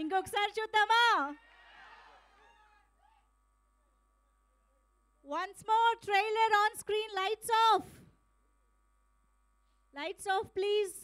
ఇంకొకసారి చూద్దామా? Once more, trailer on screen, lights off. Lights off, please.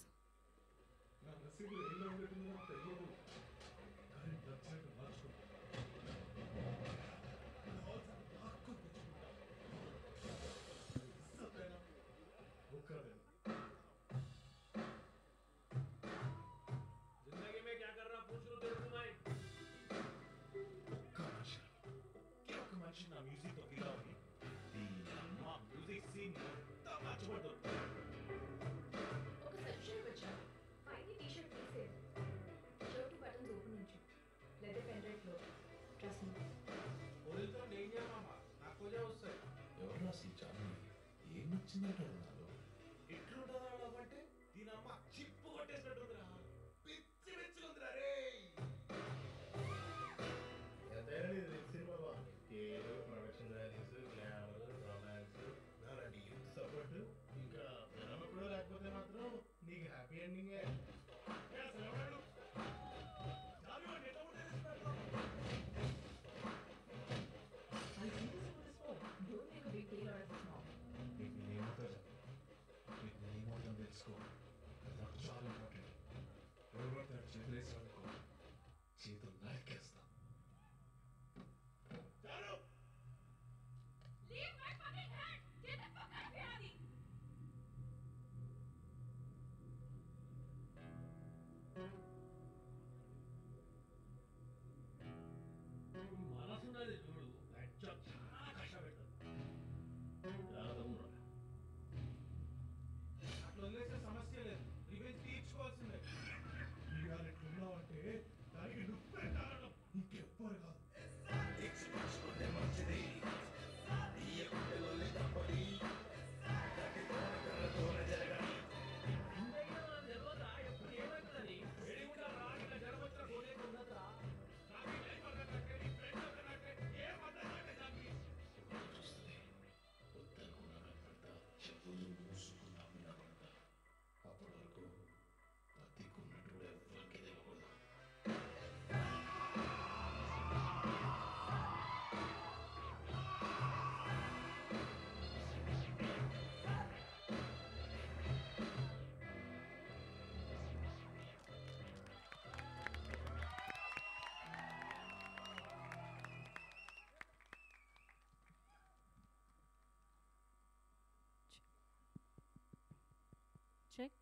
Check.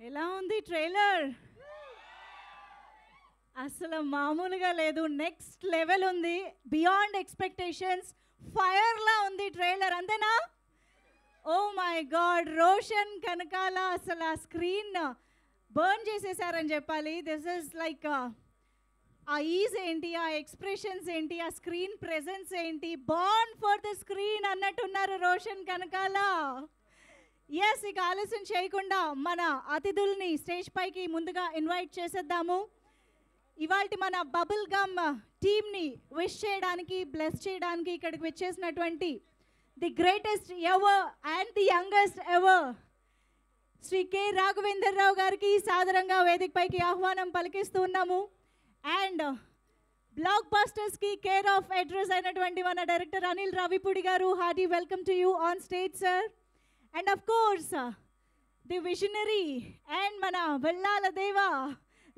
ఎలా ఉంది ట్రైలర్? అసలు మామూలుగా లేదు, నెక్స్ట్ లెవెల్ ఉంది, బియాండ్ ఎక్స్పెక్టేషన్స్, ఫైర్లా ఉంది ట్రైలర్, అంతేనా? Oh my God, Roshan Kanakala అసలు ఆ స్క్రీన్ బర్న్ చేసేసారని చెప్పాలి. దిస్ ఇస్ లైక్ ఆ ఈజ్ ఏంటి, ఆ ఎక్స్ప్రెషన్స్ ఏంటి, ఆ స్క్రీన్ ప్రెజెన్స్ ఏంటి, బాండ్ ఫర్ ద స్క్రీన్ అన్నట్టున్నారు రోషన్ కనకాల. ఎస్, ఇక ఆలస్యం చేయకుండా మన అతిథుల్ని స్టేజ్ పైకి ముందుగా ఇన్వైట్ చేసేద్దాము. ఇవాళ మన బబుల్ గమ్ టీమ్ని విష్ చేయడానికి, బ్లెస్ చేయడానికి ఇక్కడికి వచ్చేసినటువంటి the greatest ever and the youngest ever Shri K Raghavender Rao గారికి సాదరంగా వేదిక పైకి ఆహ్వానం పలికిస్తూ ఉన్నాము. అండ్ బ్లాక్ బస్టర్స్కి కేర్ ఆఫ్ అడ్రస్ అయినటువంటి మన director Anil Ravipudi garu, hearty welcome to you on stage sir. And of course the visionary and మన వెల్లాల దేవ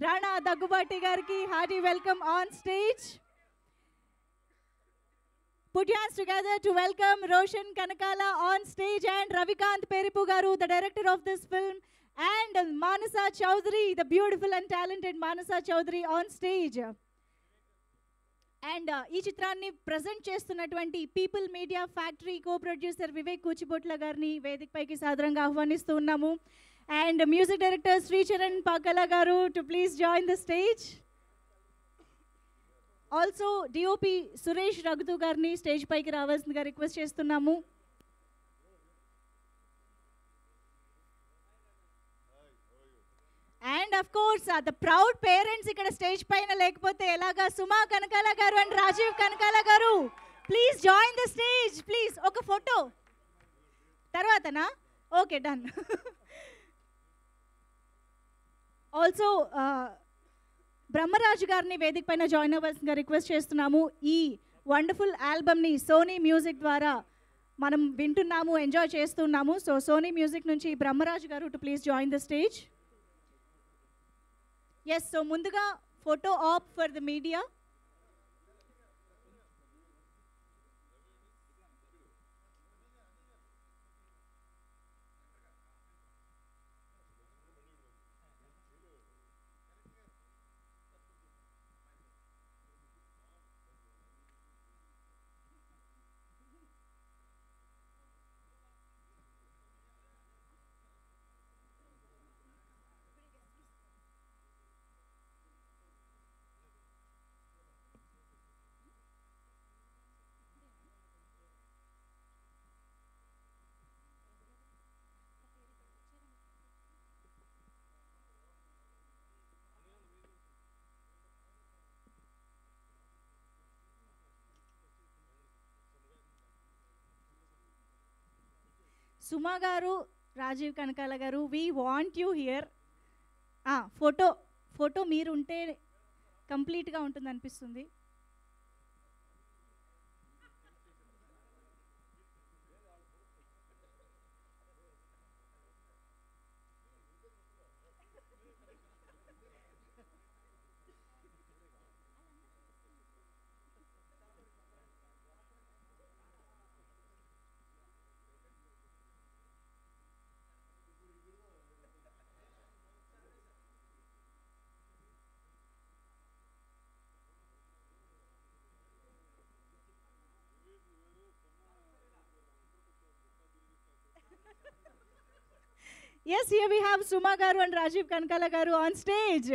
రాణా దగ్గుబాటి గారికి hearty welcome on stage. Put your hands together to welcome Roshan Kanakala on stage and Ravikant Peripu garu, the director of this film, and Manasa Chowdhury, the beautiful and talented Manasa Chowdhury on stage. And ఈ చిత్రాన్ని present చేస్తున్నటువంటి People Media Factory co producer Vivek Kuchibhotla గారిని వేదిక పైకి సాదరంగా ఆహ్వానిస్తూ ఉన్నాము. And music director Sricharan Pakala garu too please join the stage. Also DOP Suresh Raghutu గారిని స్టేజ్ పైకి రావాల్సిందిగా రిక్వెస్ట్ చేస్తున్నాము. And of course the proud parents ఇక్కడ స్టేజ్ పైన లేకపోతే ఎలాగా, సుమా కనకాల గారు and Rajeev Kanakala garu please join the stage please. ఒక ఫోటో తర్వాతనా? Okay, done. ఆల్సో బ్రహ్మరాజు గారిని వేదిక పైన జాయిన్ అవ్వాల్సిందిగా రిక్వెస్ట్ చేస్తున్నాము. ఈ వండర్ఫుల్ ఆల్బమ్ని సోనీ మ్యూజిక్ ద్వారా మనం వింటున్నాము, ఎంజాయ్ చేస్తున్నాము. సో సోనీ మ్యూజిక్ నుంచి Brahmaraju garu too please join the stage. Yes, so ముందుగా photo op for the media. Suma garu, Rajeev Kanakala garu, we want you here. Photo మీరు ఉంటే కంప్లీట్గా ఉంటుంది అనిపిస్తుంది. Yes, here we have Suma Garu and Rajiv Kankala Garu on stage.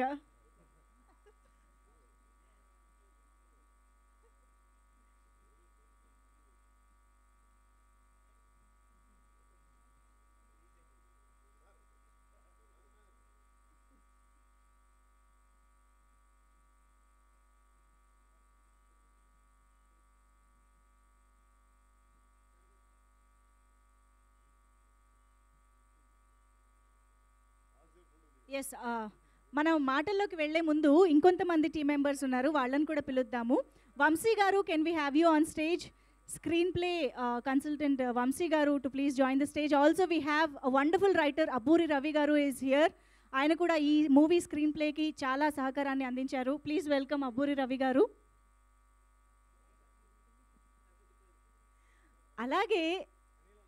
Yes, మనం మాటల్లోకి వెళ్లే ముందు ఇంకొంతమంది టీం మెంబర్స్ ఉన్నారు, వాళ్ళని కూడా పిలుద్దాము. Vamsi garu, can we have you on stage? Screenplay consultant Vamsi garu too please join the stage. Also we have a wonderful writer Abburi Ravi garu is here. ఆయన కూడా ఈ మూవీ స్క్రీన్ ప్లేకి చాలా సహకారాన్ని అందించారు. ప్లీజ్ వెల్కమ్ అబ్బూరి రవి గారు. అలాగే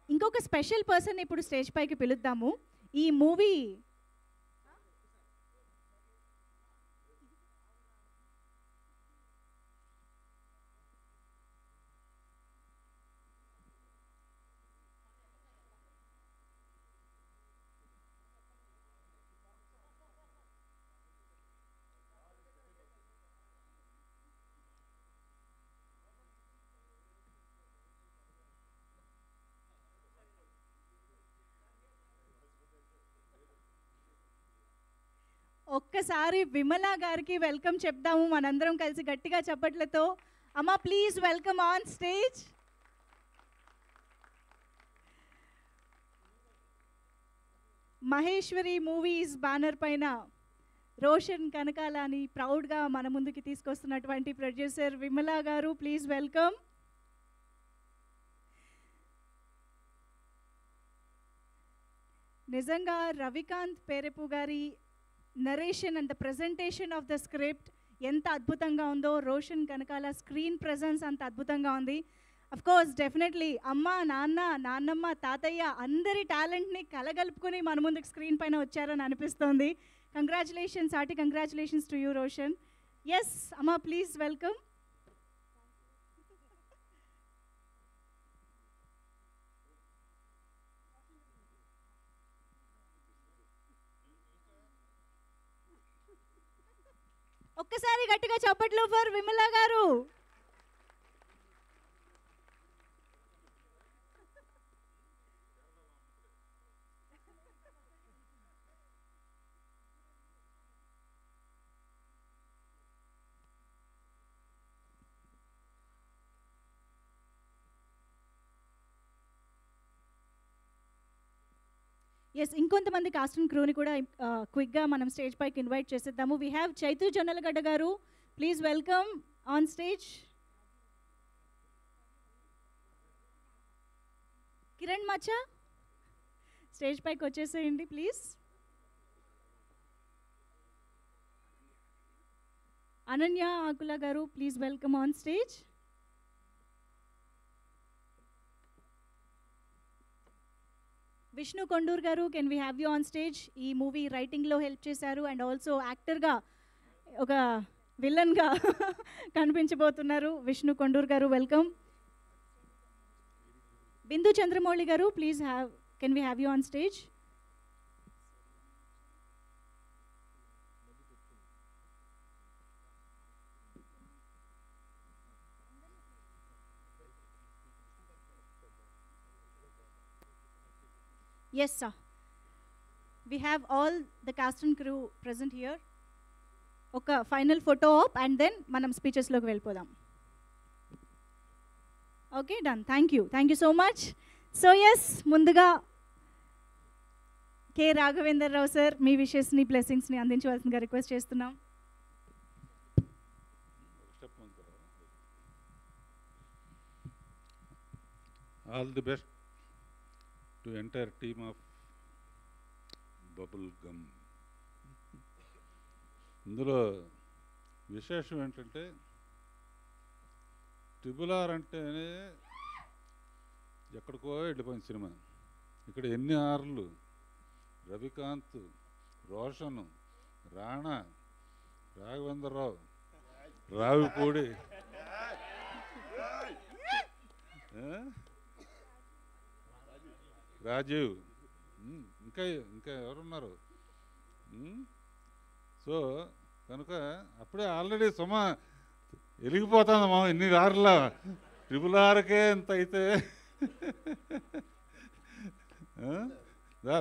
ఇంకొక స్పెషల్ పర్సన్ ఇప్పుడు స్టేజ్ పైకి పిలుద్దాము. ఈ మూవీ ఒక్కసారి విమలా గారికి వెల్కమ్ చెప్దాము మనందరం కలిసి గట్టిగా చప్పట్లతో. అమ్మ please welcome on stage. Maheshwari movies banner పైన రోషన్ కనకాలని ప్రౌడ్గా మన ముందుకి తీసుకొస్తున్నటువంటి ప్రొడ్యూసర్ విమలా గారు, ప్లీజ్ వెల్కమ్. నిజంగా రవికాంత్ పేరెపు గారి narration and the presentation of the script ఎంత అద్భుతంగా ఉందో, రోషన్ కనకాల స్క్రీన్ ప్రెజెన్స్ అంత అద్భుతంగా ఉంది. అఫ్ కోర్స్ డెఫినెట్లీ అమ్మ, నాన్న, నాన్నమ్మ, తాతయ్య అందరి టాలెంట్ని కలగలుపుకొని మన ముందుకు స్క్రీన్ పైన వచ్చారని అనిపిస్తోంది. Congratulations, hearty congratulations to you Roshan. Yes అమ్మ ప్లీజ్ వెల్కమ్. ఒక్కసారి గట్టిగా చప్పట్లు ఫర్ విమలా గారు. ఎస్, ఇంకొంతమంది కాస్ట్ అండ్ క్రూని కూడా క్విక్గా మనం స్టేజ్ పైకి ఇన్వైట్ చేసేద్దాము. We have Chaitu Jonnalagadda garu, please welcome on stage. Kiran మచ్చా స్టేజ్ పైకి వచ్చేసేయండి please. Ananya Akula garu, please welcome on stage. Vishnu Kondur garu, can we have you on stage. ఈ మూవీ రైటింగ్లో హెల్ప్ చేశారు అండ్ ఆల్సో యాక్టర్గా ఒక విలన్గా కనిపించబోతున్నారు. విష్ణు కొండూర్ గారు వెల్కమ్. బిందు చంద్రమౌళి గారు, please can we have you on stage. Yes, sir. We have all the cast and crew present here. ఒక final photo op and then మనం స్పీచెస్లోకి వెళ్ళిపోదాం. Okay, done. Thank you so much. So yes, ముందుగా K Raghavender Rao sir, మీ విషెస్ని బ్లెస్సింగ్స్ని అందించవలసిందిగా request చేస్తున్నాం. All the best to entire team of Bubble Gum. ఇందులో విశేషం ఏంటంటే ట్రిబుల్ ఆర్ అంటేనే ఎక్కడికో వెళ్ళిపోయిన సినిమా. ఇక్కడ ఎన్ని ఆర్లు, రవికాంత్, రోషన్, రాణా, రాఘవేంద్రరావు, రావిపూడి, రాజీవ్, ఇంకా ఎవరున్నారు. సో కనుక అప్పుడే ఆల్రెడీ సుమ వెలిగిపోతుందమ్మా. ఇన్ని ఆరులా ట్రిబుల్ ఆర్కే ఎంత అయితే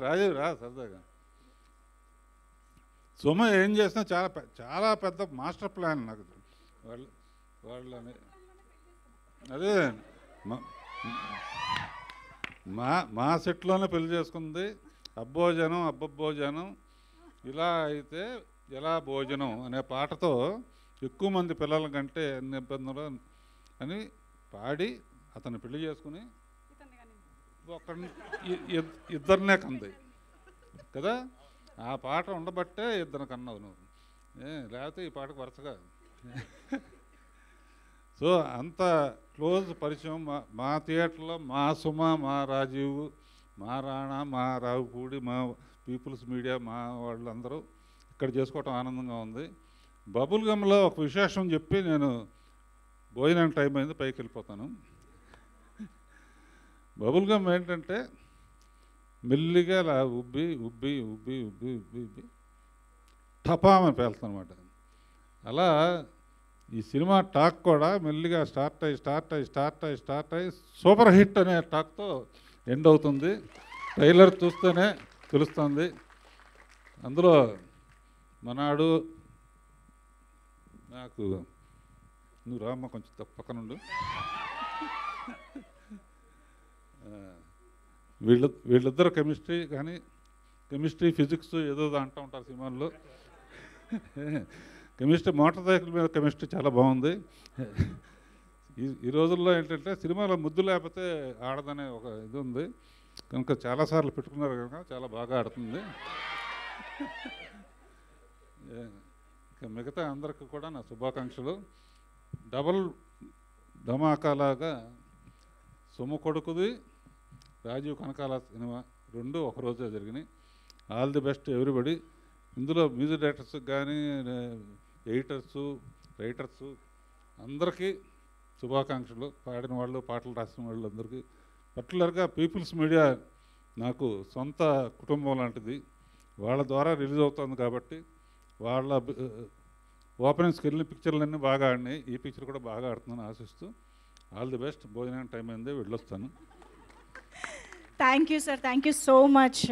రాజీవ్ రా సరదాగా. సుమ ఏం చేసినా చాలా పెద్ద మాస్టర్ ప్లాన్ నాకు. వాళ్ళని అదే మా సెట్లోనే పెళ్లి చేసుకుంది. అబ్బోజనం అబ్బబ్బోజనం ఇలా అయితే ఎలా భోజనం అనే పాటతో ఎక్కువ మంది పిల్లల కంటే ఎన్ని ఇబ్బందులు అని పాడి అతను పెళ్లి చేసుకుని ఇద్దరినే కంది కదా. ఆ పాట ఉండబట్టే ఇద్దరు కన్నావు నువ్వు, లేకపోతే ఈ పాటకు వరుసగా. సో అంత క్లోజ్ పరిచయం మా థియేటర్లో. మా సుమ, మా రాజీవ్, మా రాణా, మా రావుపూడి, మా పీపుల్స్ మీడియా, మా వాళ్ళందరూ ఇక్కడ చేసుకోవటం ఆనందంగా ఉంది. బబుల్ గమ్లో ఒక విశేషం చెప్పి నేను భోజనం టైం అయింది పైకి వెళ్ళిపోతాను. బబుల్ గమ్ ఏంటంటే మెల్లిగా అలా ఉబ్బి ఉబ్బి ఉబ్బి ఉబ్బి ఉబ్బి ఉబ్బి టపామని పేలుతుంది అనమాట. అలా ఈ సినిమా టాక్ కూడా మెల్లిగా స్టార్ట్ అయ్యి సూపర్ హిట్ అనే టాక్తో ఎండ్ అవుతుంది. ట్రైలర్ చూస్తేనే తెలుస్తుంది. అందులో మనాడు నాకు నువ్వు రామ్మ కొంచెం పక్కనుండు. వీళ్ళిద్దరు కెమిస్ట్రీ కానీ కెమిస్ట్రీ ఫిజిక్స్ ఏదో అంటూ ఉంటారు సినిమాల్లో. కెమిస్ట్రీ మోటార్ సైకిల్ మీద కెమిస్ట్రీ చాలా బాగుంది. ఈ రోజుల్లో ఏంటంటే సినిమాలో ముద్దు లేకపోతే ఆడదనే ఒక ఇది ఉంది కనుక చాలాసార్లు పెట్టుకున్నారు కనుక చాలా బాగా ఆడుతుంది. ఇంకా మిగతా అందరికీ కూడా నా శుభాకాంక్షలు. డబల్ ధమాకాలాగా సొమ్ము కొడుకుది, రాజీవ్ కనకాల సినిమా రెండు ఒకరోజే జరిగినాయి. All the best everybody. ఇందులో మ్యూజిక్ డైరెక్టర్స్ కానీ ఎడిటర్సు రైటర్సు అందరికీ శుభాకాంక్షలు. పాడిన వాళ్ళు, పాటలు రాసిన వాళ్ళు అందరికీ. పర్టికులర్గా పీపుల్స్ మీడియా నాకు సొంత కుటుంబం లాంటిది. వాళ్ళ ద్వారా రిలీజ్ అవుతుంది కాబట్టి వాళ్ళ ఓపెనింగ్స్కి వెళ్ళిన పిక్చర్లన్నీ బాగా ఆడినాయి. ఈ పిక్చర్ కూడా బాగా ఆడుతుందని ఆశిస్తూ ఆల్ ది బెస్ట్. భోజనం టైం అయింది, వెళ్ళొస్తాను. Thank you sir, thank you so much.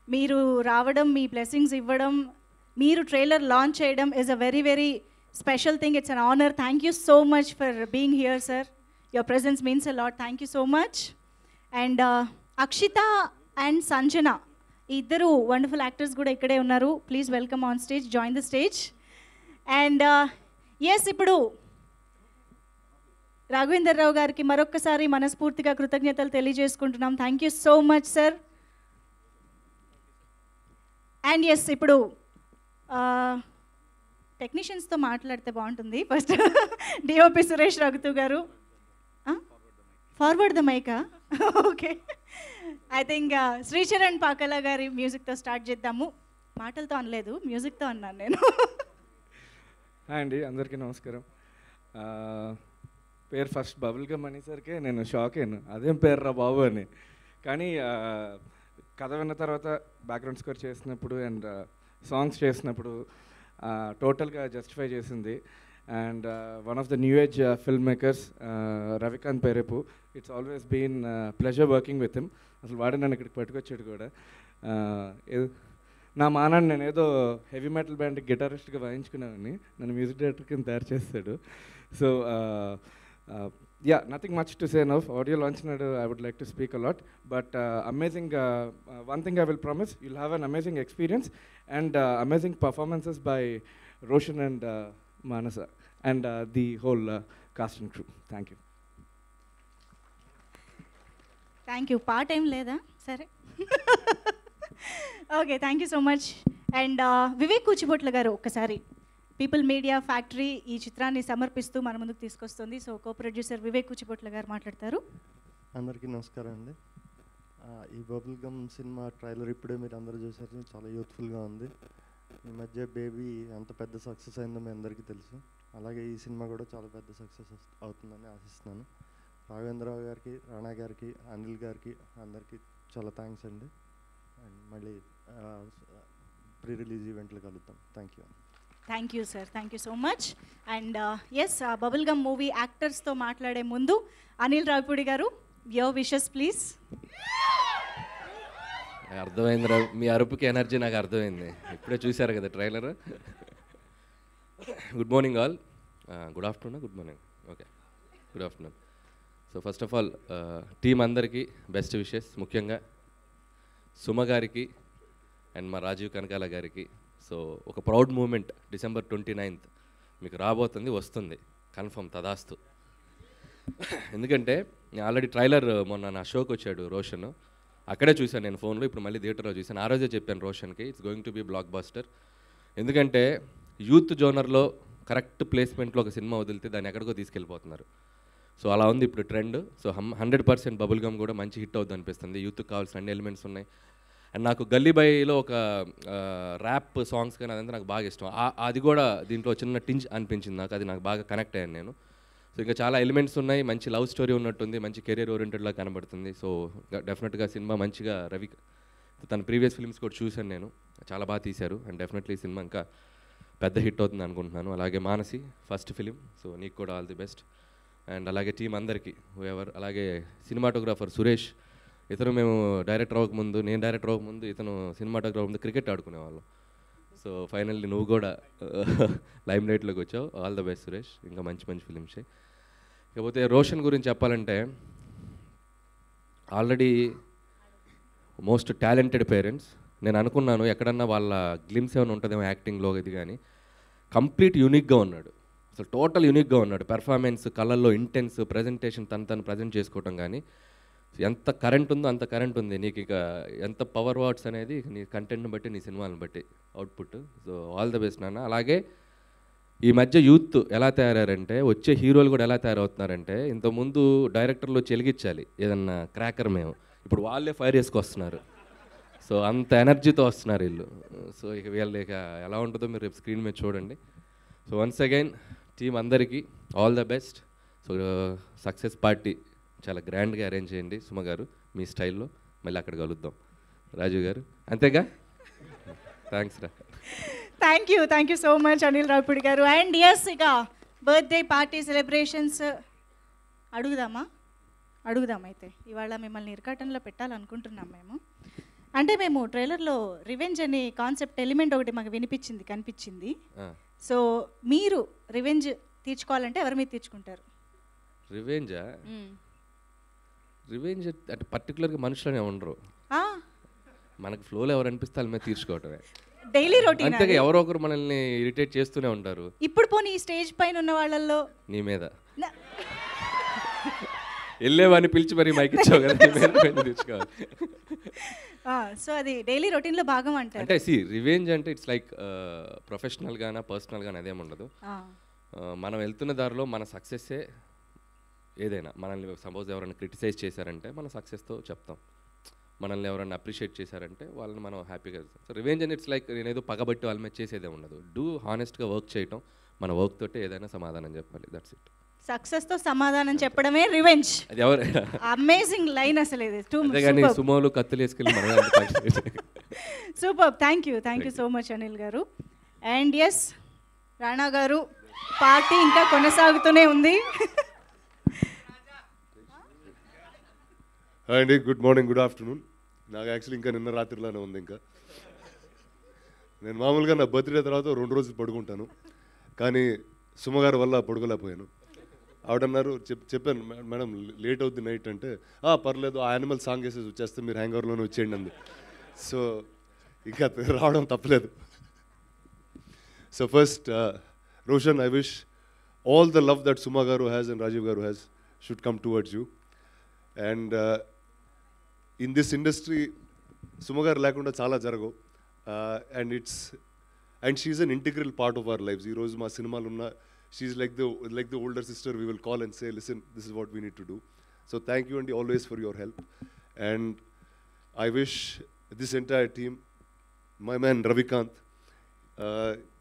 మీరు రావడం, మీ బ్లెస్సింగ్స్ ఇవ్వడం, మీరు ట్రైలర్ లాంచ్ చేయడం is a very very special thing. It's an honour. Thank you so much for being here sir. Your presence means a lot. Thank you so much. And Akshita and Sanjana, ఈ ఇద్దరు wonderful actors కూడా ఇక్కడే ఉన్నారు. Please welcome on stage, join the stage. And yes, ఇప్పుడు రాఘవేందర్ రావు గారికి మరొక్కసారి మనస్ఫూర్తిగా కృతజ్ఞతలు తెలియజేసుకుంటున్నాం. Thank you so much sir. And yes, ఇప్పుడు టెక్నీషియన్స్తో మాట్లాడితే బాగుంటుంది. First DOP Suresh Raghutu garu, forward the మైకా. Okay, I think Sricharan Pakala గారి మ్యూజిక్తో స్టార్ట్ చేద్దాము. మాటలతో అనలేదు, మ్యూజిక్తో అన్నాను నేను. హాయ్ అండి, అందరికీ నమస్కారం. పేరు ఫస్ట్ బబుల్ గమ్ అనేసరికి నేను షాక్ అయ్యాను, అదేం పేరు రా బాబు అని. కానీ కథ విన్న తర్వాత బ్యాక్గ్రౌండ్ స్కోర్ చేసినప్పుడు అండ్ సాంగ్స్ చేసినప్పుడు టోటల్గా జస్టిఫై చేసింది. And one of the new age filmmakers Ravikanth Perepu, it's always been pleasure working with him. అసలు వాడు నన్ను ఇక్కడికి పట్టుకొచ్చాడు కూడా. నా మానాన్ని నేను ఏదో హెవీ మెటల్ బ్యాండ్ గిటారిస్ట్గా వాయించుకున్నామని నన్ను మ్యూజిక్ డైరెక్టర్ కింద తయారు చేస్తాడు. So yeah, nothing much to say now. Audio launch nadu I would like to speak a lot, but amazing, one thing I will promise, you'll have an amazing experience and amazing performances by Roshan and Manasa and the whole cast and crew. Thank you. Thank you. Part ఏం లేదా? సరే, okay, thank you so much. And Vivek Kuchibotla గారు ఒక్కసారి people Media factory ఈ చిత్రాన్ని సమర్పిస్తూ మన ముందుకు తీసుకొస్తుంది. సో కో ప్రొడ్యూసర్ వివేక్ కూచిబొట్ల గారు మాట్లాడతారు. అందరికీ నమస్కారం అండి. ఈ బబుల్ గమ్ సినిమా ట్రైలర్ ఇప్పుడే మీరు అందరూ చూసారు, చాలా యూత్ఫుల్గా ఉంది. ఈ మధ్య బేబీ ఎంత పెద్ద సక్సెస్ అయిందో మీ అందరికీ తెలుసు. అలాగే ఈ సినిమా కూడా చాలా పెద్ద సక్సెస్ అవుతుందని ఆశిస్తున్నాను. రాఘవేంద్రరావు గారికి, రాణా గారికి, అనిల్ గారికి అందరికీ చాలా థ్యాంక్స్ అండి. అండ్ మళ్ళీ ప్రీ రిలీజ్ ఈవెంట్లు కలుద్దాం. Thank you. Thank you sir, thank you so much. And yes, bubblegum movie యాక్టర్స్తో మాట్లాడే ముందు అనిల్ రావిపూడి గారు, యువర్ విషెస్ ప్లీజ్. అర్థమైంది రా, మీ అరుపుకి ఎనర్జీ నాకు అర్థమైంది. ఇప్పుడే చూశారు కదా trailer. Good morning all. Good afternoon, good morning, okay, good afternoon. So first of all team అందరికీ బెస్ట్ విషెస్, ముఖ్యంగా సుమ గారికి అండ్ మా రాజీవ్ కనకాల గారికి. సో ఒక ప్రౌడ్ మూమెంట్ డిసెంబర్ 29th మీకు రాబోతుంది, వస్తుంది కన్ఫర్మ్, తదాస్తు. ఎందుకంటే నేను ఆల్రెడీ ట్రైలర్ మొన్న నా షోకి వచ్చాడు రోషన్, అక్కడే చూశాను నేను ఫోన్లో, ఇప్పుడు మళ్ళీ థియేటర్లో చూశాను. ఆ రోజే చెప్పాను రోషన్కి, it's going to be blockbuster. ఎందుకంటే యూత్ జోనర్లో కరెక్ట్ ప్లేస్మెంట్లో ఒక సినిమా వదిలితే దాన్ని ఎక్కడికో తీసుకెళ్ళిపోతున్నారు. సో అలా ఉంది ఇప్పుడు ట్రెండ్. సో 100% బబుల్ గమ్ కూడా మంచి హిట్ అవుతుంది అనిపిస్తుంది. యూత్కి కావాల్సిన అన్ని ఎలిమెంట్స్ ఉన్నాయి. అండ్ నాకు గల్లీ బాయ్లో ఒక ర్యాప్ సాంగ్స్ కానీ అదంతా నాకు బాగా ఇష్టం. అది కూడా దీంట్లో చిన్న టింజ్ అనిపించింది నాకు, అది నాకు బాగా కనెక్ట్ అయ్యాను నేను. సో ఇంకా చాలా ఎలిమెంట్స్ ఉన్నాయి, మంచి లవ్ స్టోరీ ఉన్నట్టుంది, మంచి కెరీర్ ఓరియంటెడ్లా కనబడుతుంది. సో డెఫినెట్గా సినిమా మంచిగా రవి తన ప్రీవియస్ ఫిల్మ్స్ కూడా చూశాను నేను, చాలా బాగా తీశారు. అండ్ డెఫినెట్లీ సినిమా ఇంకా పెద్ద హిట్ అవుతుంది అనుకుంటున్నాను. అలాగే మానసి ఫస్ట్ ఫిలిం, సో నీకు కూడా ఆల్ ది బెస్ట్. అండ్ అలాగే టీం అందరికీ ఎవర్, అలాగే సినిమాటోగ్రాఫర్ సురేష్, ఇతను మేము డైరెక్టర్ అవ్వకముందు, నేను డైరెక్టర్ అవ్వకముందు ఇతను సినిమాటోగ్రాఫర్ ముందు క్రికెట్ ఆడుకునేవాళ్ళం. సో ఫైనల్లీ నువ్వు కూడా లైమ్ లైట్లోకి వచ్చావు, ఆల్ ద బెస్ట్ సురేష్, ఇంకా మంచి మంచి ఫిలిమ్స్. ఇకపోతే రోషన్ గురించి చెప్పాలంటే ఆల్రెడీ మోస్ట్ టాలెంటెడ్ పేరెంట్స్. నేను అనుకున్నాను ఎక్కడన్నా వాళ్ళ గ్లిమ్స్ ఏమైనా ఉంటుందేమో యాక్టింగ్లో, ఇది కానీ కంప్లీట్ యూనిక్గా ఉన్నాడు, అసలు టోటల్ యూనిక్గా ఉన్నాడు. పెర్ఫార్మెన్స్, కళ్ళల్లో ఇంటెన్స్, ప్రజెంటేషన్, తను ప్రజెంట్ చేసుకోవటం కానీ ఎంత కరెంట్ ఉందో అంత కరెంట్ ఉంది. నీకు ఇక ఎంత పవర్ వాట్స్ అనేది నీ కంటెంట్ని బట్టి, నీ సినిమాలను బట్టి output. So all the best నాన్న. అలాగే ఈ మధ్య యూత్ ఎలా తయారంటే, వచ్చే హీరోలు కూడా ఎలా తయారవుతున్నారంటే, ఇంతకుముందు డైరెక్టర్లు చెలిగించాలి ఏదన్నా క్రాకర్ మేము, ఇప్పుడు వాళ్ళే ఫైర్ చేసుకొస్తున్నారు. సో అంత ఎనర్జీతో వస్తున్నారు వీళ్ళు. సో ఇక వీళ్ళు ఇక ఎలా ఉంటుందో మీరు రేపు స్క్రీన్ మీద చూడండి. సో వన్స్ అగైన్ టీం అందరికీ all the best. So success party చాలా గ్రాండ్గా అరేంజ్ చేయండి సుమ గారు, మీ స్టైల్లో. మళ్ళీ అక్కడ కలుద్దాం రాజు గారు, అంతేగా? థ్యాంక్స్ రా. Thank you so much Anil Ravipudi garu. And yes, ఇక బర్త్డే పార్టీ సెలబ్రేషన్స్ అడుగుదాం అయితే ఇవాళ మిమ్మల్ని ఇరకాటంలో పెట్టాలనుకుంటున్నాం మేము. అంటే మేము ట్రైలర్లో రివెంజ్ అనే కాన్సెప్ట్ ఎలిమెంట్ ఒకటి మాకు కనిపించింది. సో మీరు రివెంజ్ తీర్చుకోవాలంటే ఎవరి మీద తీర్చుకుంటారు? రివెంజ్ అంటే పర్టికులర్గా మనుషులనే ఉండరు, మనకు ఫ్లోలో ఎవరు అనిపిస్తే వాళ్ళ మీద తీర్చుకోవటమే. డైలీ రొటీన్ అంతేగా ఎవరో ఒకరు మనల్ని ఇరిటేట్ చేస్తూనే ఉంటారు. ఇప్పుడు పోనీ ఈ స్టేజ్ పైన ఉన్న వాళ్ళల్లో నీ మీద వెళ్ళేవాడిని పిలిచి మరి మైక్ ఇచ్చావు కదా, నీ మీద తీర్చుకోవాలి. సో అది డైలీ రొటీన్లో భాగం అంటారు. అంటే రివెంజ్ అంటే ఇట్స్ లైక్ ప్రొఫెషనల్గానా పర్సనల్గానా అదేముండదు. మనం వెళ్తున్న దారిలో మన సక్సెస్సే ఏదైనా. మనల్ని సపోజ్ ఎవరైనా క్రిటిసైజ్ చేశారంటే మన సక్సెస్తో చెప్తాం, మనల్ని ఎవరైనా అప్రిషియేట్ చేశారంటే వాళ్ళని మనం హ్యాపీగా చేస్తాం. సో రివెంజ్ అని ఇట్స్ లైక్ నేనేదో పగబట్టి వాళ్ళ మీద చేసేదే ఉండదు. డూ హానెస్ట్గా వర్క్ చేయటం, మన వర్క్ తోటే ఏదైనా సమాధానం చెప్పాలి. That's it. సక్సెస్తో సమాధానం చెప్పడమే రివెంజ్. అది ఎవరు అమేజింగ్ లైన్ అసలు ఇది. కానీ సుమోలు కత్తులు వేసుకెళ్ళి మనం super. Thank you so much Anil garu. And yes Rana గారు, పార్టీ ఇంకా కొనసాగుతూనే ఉంది. హాయ్ అండి, గుడ్ మార్నింగ్, గుడ్ ఆఫ్టర్నూన్. నాకు యాక్చువల్లీ ఇంకా నిన్న రాత్రిలోనే ఉంది. ఇంకా నేను మామూలుగా నా బర్త్డే తర్వాత 2 రోజులు పడుకుంటాను, కానీ సుమగారి వల్ల పడుకోలేకపోయాను. ఆవిడన్నారు, చెప్పాను మేడం లేట్ అవుద్ది నైట్ అంటే, పర్లేదు ఆ యానిమల్ సాంగ్ వేసేసి వచ్చేస్తే మీరు హ్యాంగ్ ఓవర్లోనే వచ్చేయండి అంది. సో ఇంకా రావడం తప్పలేదు. So first Roshan, I wish all the love that Suma garu has and Rajiv garu has should come towards you. And in this industry, Suma garu lekunda chaala jarago, and she's an integral part of our lives. Ee roju ma cinemalu unna, she's like the older sister we will call and say, listen, this is what we need to do. So thank you and always for your help. And I wish this entire team, my man Ravikant,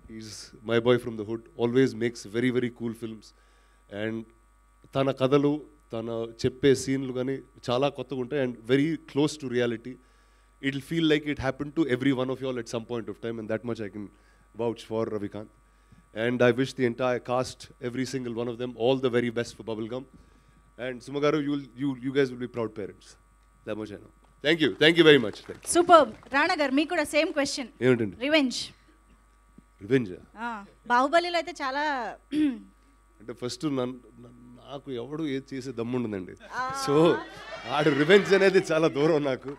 he's my boy from the hood, always makes very very cool films, and tana kadalu tana cheppe scene lu gani chaala kottaga untayi and very close to reality. It'll feel like it happened to every one of y'all at some point of time, and that much I can vouch for Ravikant. And I wish the entire cast, every single one of them, all the very best for Bubblegum. And Sumagaru, you guys will be proud parents. That much I know. Thank you very much. Super. Rana గారు మీకు కూడా same question. ఏమిటండి? Revenge. బాహుబలిలో అయితే చాలా అంటే first నాకు ఎవడు ఏది చేసే దమ్ముండదండి. సో ఆడు రివెంజ్ అనేది చాలా దూరం నాకు.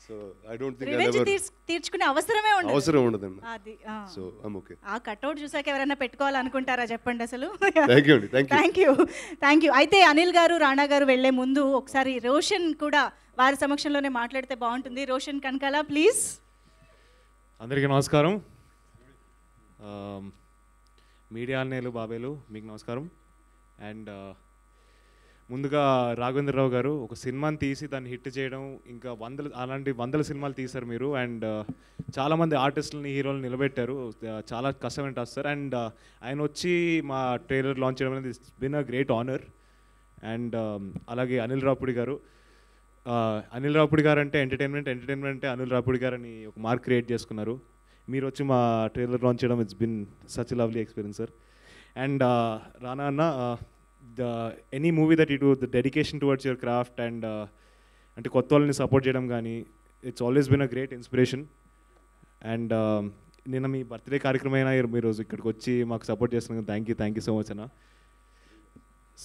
So I don't think revenge తీర్చుకునే అవసరమే ఉండదు. అవసరం ఉండదండి. అది సో ఐమ్ ఓకే. ఆ కట్అవుట్ చూసాక ఎవరైనా పెట్టుకోవాలనుకుంటారా చెప్పండి అసలు. Thank you. అయితే అనిల్ గారు, రాణా గారు వెళ్లే ముందు ఒకసారి రోషన్ కూడా వారి సమక్షంలోనే మాట్లాడితే బాగుంటుంది. రోషన్ కనకాల ప్లీజ్. అందరికీ నమస్కారం. మీడియా అన్నయ్యలు, బాబాయ్లు, మీకు నమస్కారం. అండ్ ముందుగా రాఘవేంద్రరావు గారు ఒక సినిమాని తీసి దాన్ని హిట్ చేయడం, ఇంకా అలాంటి వందల సినిమాలు తీశారు మీరు. అండ్ చాలామంది ఆర్టిస్టులని, హీరోలను నిలబెట్టారు. చాలా కష్టమైన టాస్క్ సార్. అండ్ ఆయన వచ్చి మా ట్రైలర్ లాంచ్ చేయడం అనేది it's been a great honour. And అలాగే అనిల్ రావుపూడి గారు అంటే ఎంటర్టైన్మెంట్ అంటే అనిల్ రావుపూడి గారు అని ఒక మార్క్ క్రియేట్ చేసుకున్నారు. మీరు వచ్చి మా ట్రైలర్ లాంచ్ చేయడం it's been such lovely experience sir. And Rana అన్న, any movie that you do, the dedication towards your craft and అంటే కొత్త వాళ్ళని సపోర్ట్ చేయడం కానీ, it's always been a great inspiration. And నిన్న మీ బర్త్డే కార్యక్రమం అయినా మీరు ఇక్కడికి వచ్చి మాకు సపోర్ట్ చేస్తున్నందుకు థ్యాంక్ యూ సో మచ్ అన్న.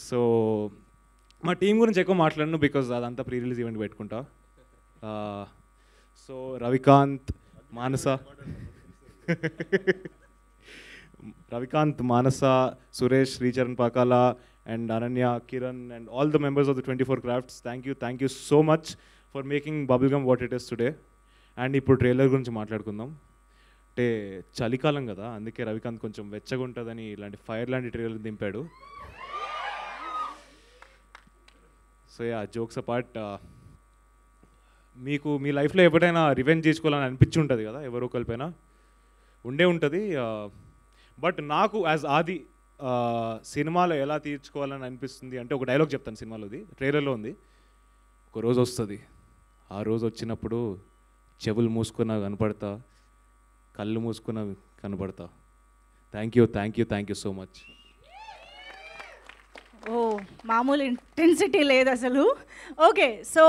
సో మా టీం గురించి ఎక్కువ మాట్లాడను, బికాజ్ అదంతా ప్రీ రిలీజ్ ఈవెంట్ పెట్టుకుంటా. So Ravikanth, Manasa, Suresh, Sricharan Pakala, and Ananya, Kiran, and all the members of the 24 Crafts, thank you so much for making Bubblegum what it is today. And ఇప్పుడు trailer గురించి మాట్లాడుకుందాం. అంటే చలికాలం కదా, అందుకే రవికాంత్ కొంచెం వెచ్చగా ఉంటుందని ఇలాంటి ఫైర్ లాంటి ట్రైలర్ దింపాడు. సో యా, జోక్స్ అపార్ట్, మీకు మీ లైఫ్లో ఎప్పుడైనా రివెంజ్ చేసుకోవాలని అనిపించి ఉంటుంది కదా, ఎవరో ఒకరిపైన ఉండే ఉంటుంది. బట్ నాకు యాజ్ ఆది సినిమాలో ఎలా తీర్చుకోవాలని అనిపిస్తుంది అంటే, ఒక డైలాగ్ చెప్తాను, సినిమాలోది, ట్రైలర్లో ఉంది. ఒక రోజు వస్తుంది, ఆ రోజు వచ్చినప్పుడు చెవులు మూసుకున్నా కనపడతా, కళ్ళు మూసుకున్నా కనపడతా. Thank you so much. ఓ మామూలు ఇంటెన్సిటీ లేదు అసలు. ఓకే, సో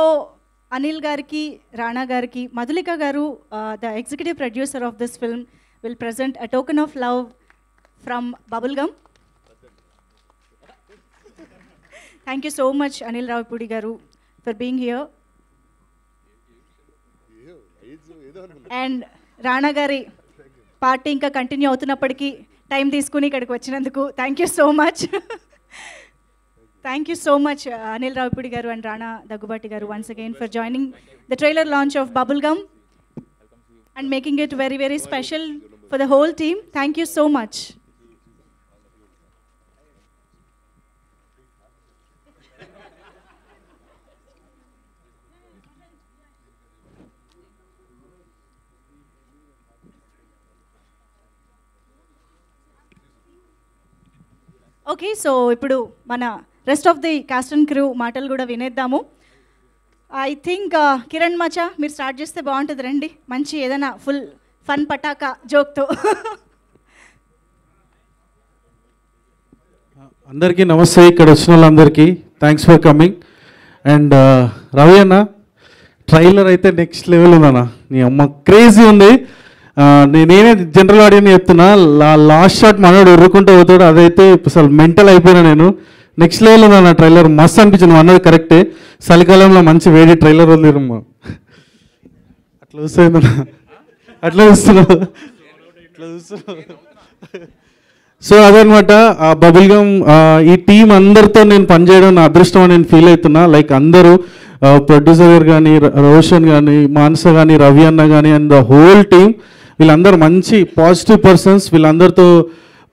అనిల్ గారికి, రాణా గారికి, Madhulika garu, the executive producer of this film will present a token of love from Bubblegum. Thank you so much Anil Ravipudi garu for being here. And Rana గారి పార్టీ ఇంకా కంటిన్యూ అవుతున్నప్పటికీ time తీసుకుని ఇక్కడికి వచ్చినందుకు thank you so much. Thank you so much Anil Ravipudi garu and Rana Daggubati garu once again for joining the trailer launch of Bubblegum and making it very very special for the whole team. Thank you so much. Okay, so ఇప్పుడు మన rest of the cost and crew మాటలు కూడా వినేద్దాము. I think Kiran మచా మీరు start చేస్తే బాగుంటుంది. రండి, మంచి ఏదైనా ఫుల్ ఫన్ పటాకా జోక్తో. అందరికీ నమస్తే. ఇక్కడ వచ్చిన వాళ్ళందరికీ thanks for coming. And Ravi అన్న ట్రైలర్ అయితే నెక్స్ట్ లెవెల్ ఉందన్న. నీ అమ్మ క్రేజీ ఉంది. నేనే జనరల్ ఆడియన్స్ చెప్తున్నా, లాస్ట్ షాట్ మనోడు ఉర్రుకుంటూ పోతాడు, అదైతే అసలు మెంటల్ అయిపోయినా నేను. నెక్స్ట్ లెవెల్ ఉందన్న ట్రైలర్, మస్తు అనిపించింది. అన్నది కరెక్టే, చలికాలంలో మంచి వేడి ట్రైలర్ వదిలేరమ్మా. అట్లా చూస్తుందన్న, అట్లా చూస్తున్నావు, ఇట్లా చూస్తున్నావు. సో అదనమాట బబుల్ గమ్. ఈ టీం అందరితో నేను పనిచేయడం నా అదృష్టం అని నేను ఫీల్ అవుతున్నా. లైక్ అందరూ ప్రొడ్యూసర్ గారు కానీ, రోషన్ కానీ, మానస కానీ, రవి అన్న కానీ అండ్ ద హోల్ టీమ్, వీళ్ళందరూ మంచి పాజిటివ్ పర్సన్స్. వీళ్ళందరితో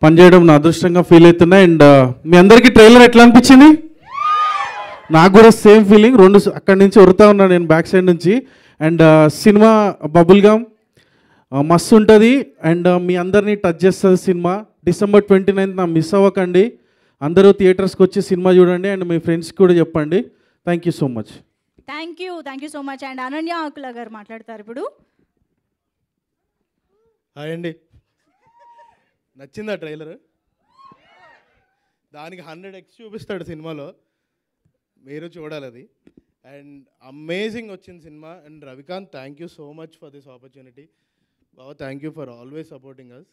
పనిచేయడం నా అదృష్టంగా ఫీల్ అవుతున్నా. అండ్ మీ అందరికీ ట్రైలర్ ఎట్లా అనిపించింది? నాకు కూడా సేమ్ ఫీలింగ్. అక్కడి నుంచి ఉరుతా ఉన్నాను నేను బ్యాక్ సైడ్ నుంచి. అండ్ సినిమా బబుల్ గమ్ మస్తు ఉంటుంది అండ్ మీ అందరినీ టచ్ చేస్తుంది సినిమా. December 29th నా మిస్ అవ్వకండి. అందరూ థియేటర్స్కి వచ్చి సినిమా చూడండి అండ్ మీ ఫ్రెండ్స్కి కూడా చెప్పండి. Thank you so much. Thank you so much. And Ananya Akula garu మాట్లాడతారు ఇప్పుడు. హాయ్ అండి, నచ్చిందా ట్రైలర్? దానికి 100x చూపిస్తాడు సినిమాలో, మీరు చూడాలి అది. అండ్ అమేజింగ్ వచ్చింది సినిమా. And Ravikanth, thank you so much for this opportunity. Baba, thank you for always supporting us.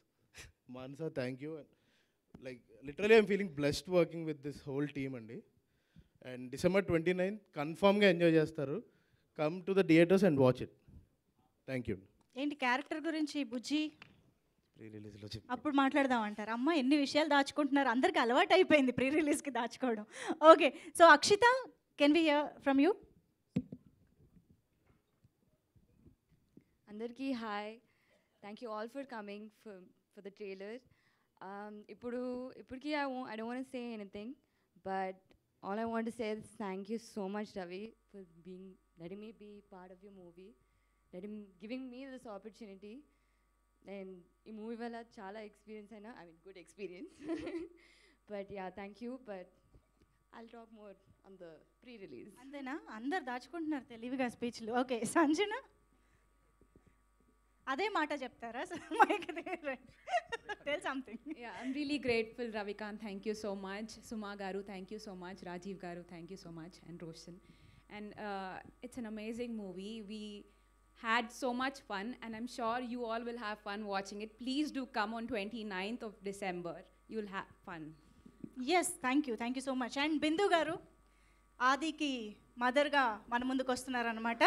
Mansa, thank you. Like literally I'm feeling blessed working with this whole team అండి. And December 29th కన్ఫర్మ్గా enjoy చేస్తారు. Come to the theatres and watch it. Thank you. ఏంటి character గురించి బుజ్జి pre రిలీజ్లో అప్పుడు మాట్లాడదాం అంటారు. అమ్మ ఎన్ని విషయాలు దాచుకుంటున్నారు, అందరికి అలవాటు అయిపోయింది ప్రీ రిలీజ్కి దాచుకోవడం. Okay, so Akshita, can we hear from you? అందరికీ hi, thank you all for coming for the trailer. Ipurki I don't want to say anything, but all I want to say is thank you so much, Ravi, for letting me be part of your movie, giving me this opportunity. And ee movie valla chala experience aina, I mean good experience. But yeah, thank you, but I'll talk more on the pre-release. అంతేనా? అందరు దాచుకుంటున్నారు తెలివిగా స్పీచ్లు. Okay, Sanjana అదే మాట చెప్తారా? Tell something. Yeah, I'm really grateful, Ravikant. Thank you so much. Suma Garu, thank you so much. Rajiv Garu, thank you so much. And Roshan. And it's an amazing movie. We had so much fun, and I'm sure you all will have fun watching it. Please do come on 29th of December. You'll have fun. Yes, thank you so much. And Bindu Garu, ఆదికి మదర్గా మన ముందుకు వస్తున్నారనమాట.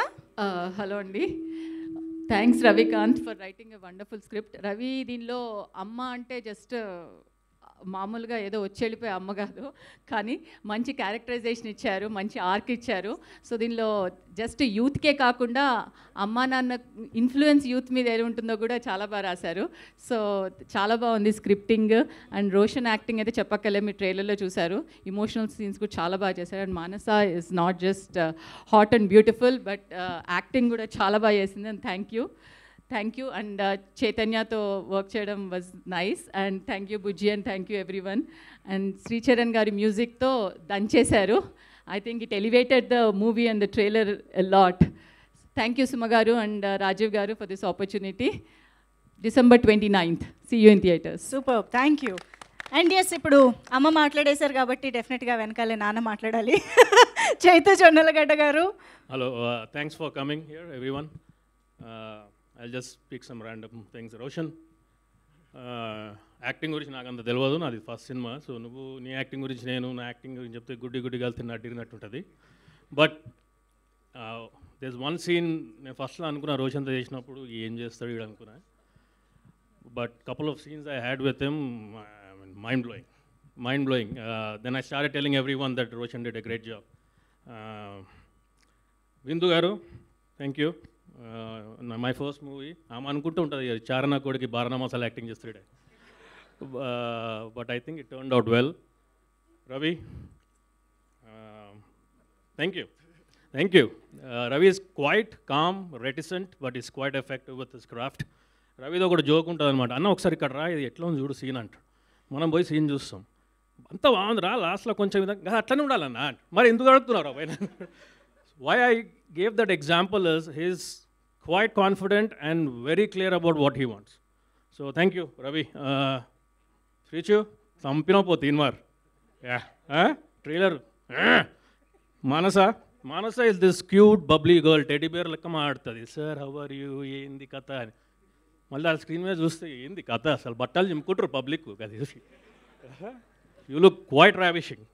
Hello అండి, thanks Ravikanth for writing a wonderful script. Ravi దీనిలో అమ్మ అంటే just మామూలుగా ఏదో వచ్చి వెళ్ళిపోయే అమ్మ కాదు, కానీ మంచి క్యారెక్టరైజేషన్ ఇచ్చారు, మంచి ఆర్క్ ఇచ్చారు. సో దీనిలో జస్ట్ యూత్కే కాకుండా అమ్మా నాన్న ఇన్ఫ్లుయెన్స్ యూత్ మీద ఏది ఉంటుందో కూడా చాలా బాగా రాశారు. సో చాలా బాగుంది స్క్రిప్టింగ్. అండ్ రోషన్ యాక్టింగ్ అయితే చెప్పక్కర్లే, మీరు ట్రైలర్లో చూశారు. ఇమోషనల్ సీన్స్ కూడా చాలా బాగా చేశారు. And Manasa is not just hot and beautiful, but acting కూడా చాలా బాగా చేసింది. And thank you. అండ్ చైతన్యతో వర్క్ చేయడం was nice. And thank you Bujji, and thank you everyone. And Sricharan గారి మ్యూజిక్తో దంచేశారు. I think it elevated the movie and the trailer a lot. Thank you Suma garu and Rajeev garu for this opportunity. December 29th. See you in theaters. Super, thank you. And yes, ఇప్పుడు అమ్మ మాట్లాడేశారు కాబట్టి డెఫినెట్గా వెనకాలే నాన్న మాట్లాడాలి. చైతు చొన్నలగడ్డ గారు. Hello, thanks for coming here, everyone. I'll just pick some random things. Roshan, acting గురించి నాకు అంత తెలియదు, నాది ఫస్ట్ సినిమా. సో నువ్వు నీ యాక్టింగ్ గురించి, నేను నా యాక్టింగ్ గురించి చెప్తే గుడ్డి గుడ్డిగా తిన్నట్టు ఉంటుంది. బట్ there's one scene నేను ఫస్ట్లో అనుకున్నా రోషన్తో చేసినప్పుడు ఏం చేస్తాడు వీడు అనుకున్నా, but couple of scenes I had with him, mind blowing. Then I started telling everyone that Roshan did a great job. Bindu garu, thank you. My first movie, I'm అనుకుంటూ ఉంటుంది చారణ కోడికి బారణ మసాలా యాక్టింగ్ చేస్తాడే, but I think it turned out well. Ravi, thank you. Ravi is quite calm, reticent, but is quite effective with his craft. రవితో కూడా joke ఉంటుంది అనమాట, అన్న ఒకసారి ఇక్కడ రా, ఇది ఎట్లా ఉంది చూడు సీన్ అంటాడు. మనం పోయి సీన్ చూస్తాం, అంత బాగుందిరా, లాస్ట్లో కొంచెం విధంగా అట్లనే ఉండాలన్నా, మరి ఎందుకు అడుగుతున్నారు పైన? Why I gave that example is he's quite confident and very clear about what he wants. So thank you Ravi. Srichu చంపిన పో Teenmaar trailer. Manasa is this cute bubbly girl, teddy bear లెక్క మాట్లాడుతుంది, సార్ హౌ ఆర్ యూ, ఏంది కథ అని. మళ్ళీ ఆ screen మీద చూస్తే ఏంది కథ, అసలు బట్టలు చింపుకుంటారు పబ్లిక్ అది చూసి. You look quite ravishing.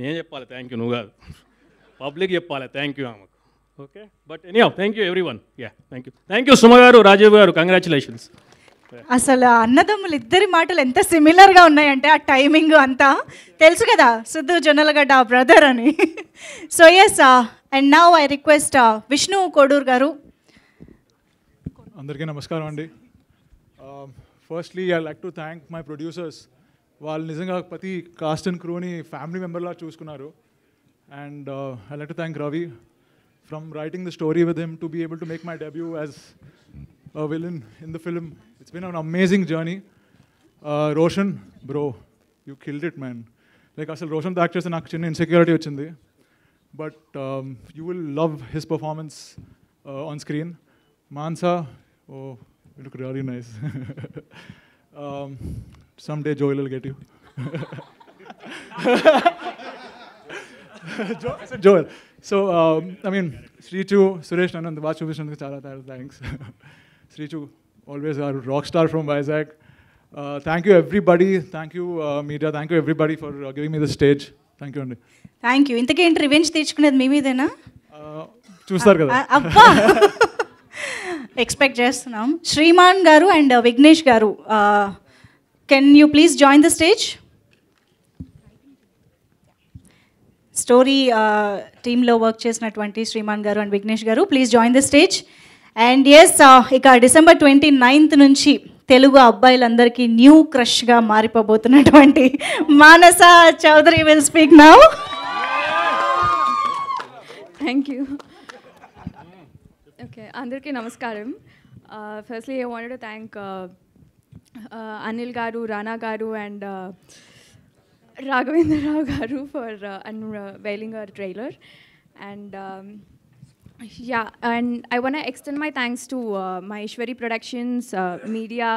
నేను చెప్పాలి థ్యాంక్ యూ, నువ్వు కాదు, పబ్లిక్ చెప్పాలి థ్యాంక్ యూ ఆమెకు. Okay, but any thank you every one. Thank you Suma garu, Rajiv గారు, కంగ్రాచులేషన్స్. అసలు అన్నదమ్ములు ఇద్దరి మాటలు ఎంత సిమిలర్గా ఉన్నాయంటే ఆ టైమింగ్ అంతా తెలుసు కదా, సిద్ధు జొన్నలగడ్డ బ్రదర్ అని. So yes, and now I request Vishnu Kodur garu. అందరికీ నమస్కారం అండి. Firstly I like to thank my producers. వాళ్ళు నిజంగా ప్రతి కాస్ట్ అండ్ క్రూని ఫ్యామిలీ మెంబర్లా చూసుకున్నారు. And I like to thank Ravi from writing the story with him to be able to make my debut as a villain in the film. It's been an amazing journey. Roshan, bro, you killed it, man. Like asal Roshan the actress నాకు చిన్న insecurity వచ్చింది, but you will love his performance on screen. Mansa, oh, you look really nice. Someday Joel will get you. Joel. So I mean, Srichu, Suresh Nandan, the Vachu Vishnu, chala thanks. Srichu, always our rock star from Vizag. Thank you everybody, thank you media, thank you everybody for giving me the stage. Thank you, Andy. Thank you. ఇంతకేంటి revenge తీర్చుకునేది మీ మీదేనా? చూస్తారు కదా. అబ్బా, expect చేస్తున్నాం. Shriman garu and Vignesh garu, can you please join the stage? Story టీంలో work చేసినటువంటి Sriman garu and Vignesh garu, please join the stage. And yes, ఇక December 29th నుంచి తెలుగు అబ్బాయిలందరికీ న్యూ క్రష్గా మారిపోబోతున్నటువంటి Manasa Chaudhary will speak now. Thank you. Okay, అందరికీ నమస్కారం. Firstly I wanted to thank Anil garu, Rana garu and Raghavendra Rao garu for unveiling our trailer. And yeah, and I want to extend my thanks to Maheshwari Productions, media,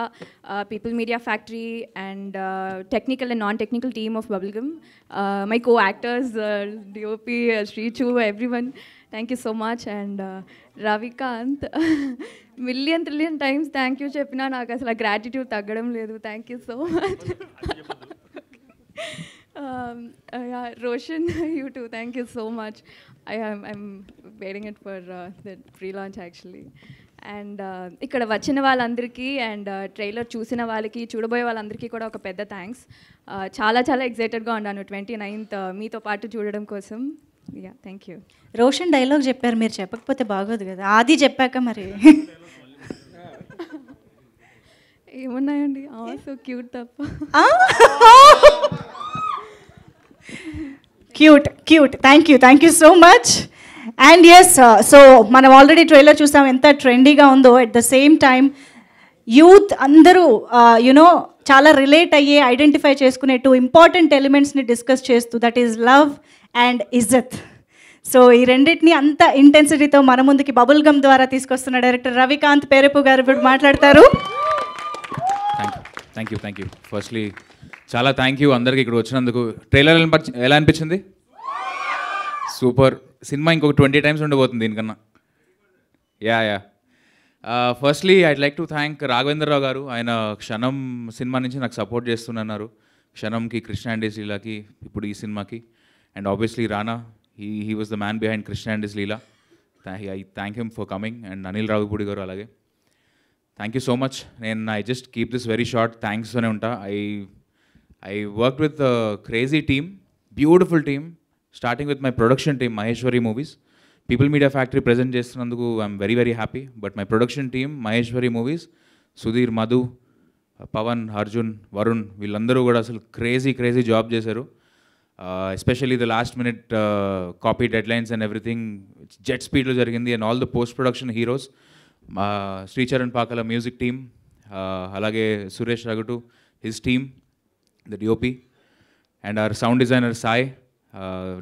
People Media Factory, and technical and non-technical team of Bubblegum. My co-actors, DOP, Srichu, everyone. Thank you so much. And Ravikant, million times thank you cheppina, naaku asala gratitude taggadam ledu. Thank you so much. Yeah, Roshan, you too. Thank you so much. I'm waiting it for the pre-launch actually. And ఇక్కడ వచ్చిన వాళ్ళందరికీ and trailer చూసిన వాళ్ళకి, చూడబోయే వాళ్ళందరికీ కూడా ఒక పెద్ద థ్యాంక్స్. చాలా ఎక్సైటెడ్గా ఉన్నాను 29th మీతో పాటు చూడడం కోసం. Yeah, thank you. Roshan dialogue చెప్పారు, మీరు చెప్పకపోతే బాగోదు కదా. ఆది చెప్పాక మరి ఏమున్నాయండి? సో క్యూట్ తప్ప. Cute. Thank you so much. And yes, so మనం ఆల్రెడీ ట్రైలర్ చూసాం, ఎంత ట్రెండీగా ఉందో. At the same time youth అందరూ యునో చాలా రిలేట్ అయ్యే, ఐడెంటిఫై చేసుకునే 2 ఇంపార్టెంట్ ఎలిమెంట్స్ని డిస్కస్ చేస్తూ, that is love and izzat. So ఈ రెండింటిని అంత ఇంటెన్సిటీతో మన ముందుకి బబుల్ గమ్ ద్వారా తీసుకొస్తున్న డైరెక్టర్ రవికాంత్ పేరపు గారు ఇప్పుడు మాట్లాడతారు. Thank you. ఫస్ట్లీ చాలా థ్యాంక్ యూ అందరికి ఇక్కడ వచ్చినందుకు. ట్రైలర్ ఎలా అనిపించింది? సూపర్. సినిమా ఇంకొక 20 times ఉండబోతుంది దీనికన్నా. Ya. Firstly I'd like to thank Raghavendra Rao garu. ఆయన క్షణం సినిమా నుంచి నాకు సపోర్ట్ చేస్తున్నారు. క్షణంకి, కృష్ణ అండ్ హిస్ లీలాకి, ఇప్పుడు ఈ సినిమాకి. And obviously Rana, he was the man behind Krishna and his Leela. I thank him for coming and Anil Ravipudi garu అలాగే thank you so much. I just keep this very short. థ్యాంక్స్తోనే ఉంటా. I work with crazy team, beautiful team, starting with my production team Maheshwari Movies. People Media Factory present చేస్తున్నందుకు I'm very very happy. But my production team Maheshwari Movies, Sudheer, Madhu, Pavan, Arjun, Varun, వీళ్ళందరూ కూడా అసలు crazy job చేశారు. Especially the last minute copy deadlines and everything jet స్పీడ్లో జరిగింది. And all the post production heroes, Sricharan Pakala music team, అలాగే Suresh Ragatu his team, the DOP, and our sound designer Sai,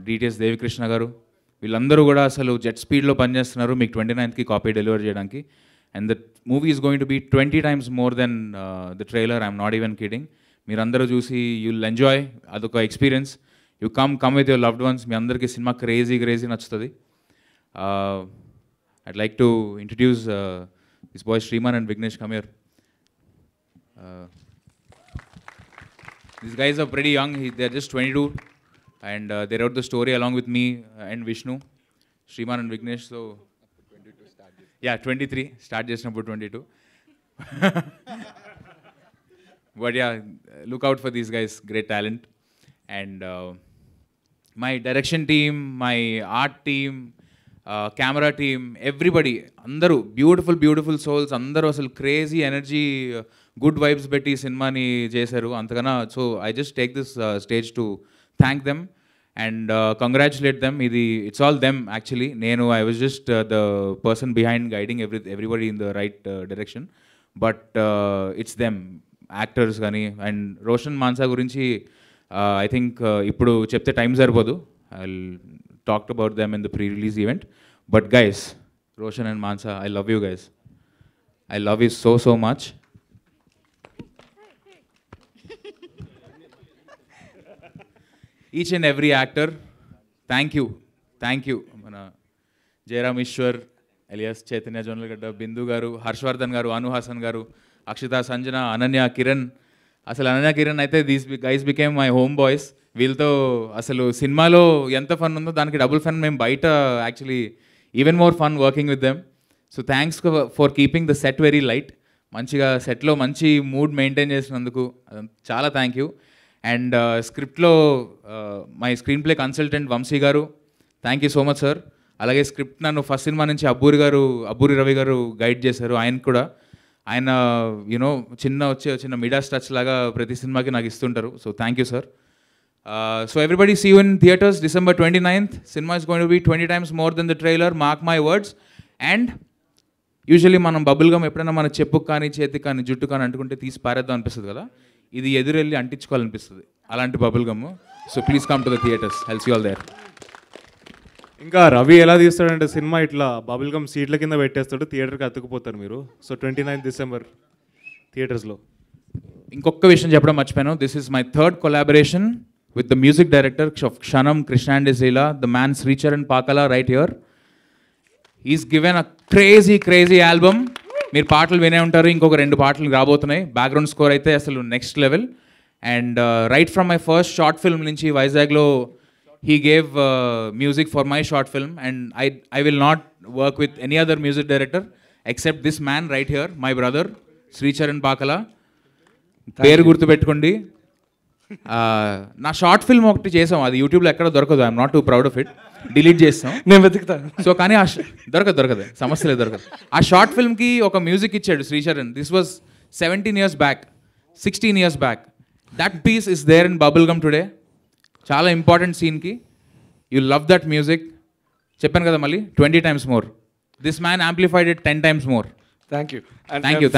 DTS Devikrishna garu, వీళ్ళందరూ కూడా అసలు జెట్ స్పీడ్లో పనిచేస్తున్నారు మీకు 29th కాపీ డెలివర్ చేయడానికి. And the movie is going to be 20 times more than the trailer. I'm not even kidding. మీరందరూ చూసి యూ విల్ ఎంజాయ్. అదొక experience. You come with your loved ones. మీ అందరికీ సినిమా క్రేజీ నచ్చుతుంది. I'd like to introduce these boys, Shriman and Vignesh. Come here. These guys are pretty young. They're just 22. And they wrote the story along with me and Vishnu, Shriman and Vignesh. So, 22 start. Yeah, 23. Start just number 22. But yeah, look out for these guys. Great talent. And my direction team, my art team, camera team, everybody, andaru beautiful souls, andaru asalu crazy energy, good vibes betti cinema ni chesaru antagana. So I just take this stage to thank them and congratulate them. It's all them actually. I was just the person behind guiding everybody in the right direction, but it's them, actors gani. And Roshan Mansa gurinchi I think ippudu chepte time sarpodu. I'll talked about them in the pre-release event. But guys, Roshan and Mansa, I love you guys. I love you so much. Each and every actor, thank you. Mana Jairam Ishwar, alias Chaitanya Jonalgadda, Bindu garu, Harshvardhan garu, Anu Hasan garu, Akshita Sanjana, Ananya Kiran. Asalu Ananya Kiran aithe these guys became my homeboys. వీళ్ళతో అసలు సినిమాలో ఎంత fun ఉందో దానికి double fun. మేము బయట actually even more fun working with them. So thanks for keeping the set very light. మంచిగా సెట్లో మంచి మూడ్ మెయింటైన్ చేసినందుకు చాలా థ్యాంక్ యూ. అండ్ స్క్రిప్ట్లో my screenplay consultant Vamsi garu, thank you so much sir. అలాగే script నన్ను ఫస్ట్ సినిమా నుంచి అబ్బూరి రవి గారు గైడ్ చేశారు. ఆయన యూనో చిన్న మిడాస్ టచ్ లాగా ప్రతి సినిమాకి నాకు ఇస్తుంటారు. So thank you sir. So everybody, see you in theaters December 29th. Cinema is going to be 20 times more than the trailer, mark my words. And usually మనం bubble gum ఎప్పుడైనా మన చెప్పుకు కానీ చేతికి కానీ జుట్టు కానీ అంటుకుంటే తీసి పారేద్దాం అనిపిస్తుంది కదా, ఇది ఎదురెళ్ళి అంటించుకోవాలనిపిస్తుంది అలాంటి bubble gum. So please come to the theatres. Help you all there. ఇంకా రవి ఎలా తీస్తాడంటే సినిమా ఇట్లా బబుల్ గమ్ సీట్ల కింద పెట్టేస్తాడు, థియేటర్కి అతుక్కుపోతారు మీరు. సో 29th December థియేటర్స్లో. ఇంకొక విషయం చెప్పడం మర్చిపోయాను. This is my third collaboration with the music director of Kshanam, Krishna and Leela, the man Sricharan Pakala right here. He's given a crazy album. మీరు పాటలు వినే ఉంటారు, ఇంకొక 2 పాటలు రాబోతున్నాయి. బ్యాక్గ్రౌండ్ స్కోర్ అయితే అసలు next level. And right from my first short film నుంచి వైజాగ్లో he gave music for my short film, and I will not work with any other music director except this man right here, my brother Sricharan Pakala. పేరు గుర్తు పెట్టుకోండి. నా short film ఒకటి చేసాం, అది యూట్యూబ్లో ఎక్కడ దొరకదు. I'm not two proud of it. Delete చేస్తాం, నేను వెతుకుతాను. సో కానీ దొరకదు, సమస్య లేదు, దొరకదు. ఆ షార్ట్ ఫిల్మ్కి ఒక మ్యూజిక్ ఇచ్చాడు Sricharan. This was 17 years back, 16 years back. That piece is there in Bubblegum today. చాలా ఇంపార్టెంట్ సీన్కి. You love that music. చెప్పాను కదా మళ్ళీ 20 times more. This man amplified it 10 times more. Thank you. Thank you.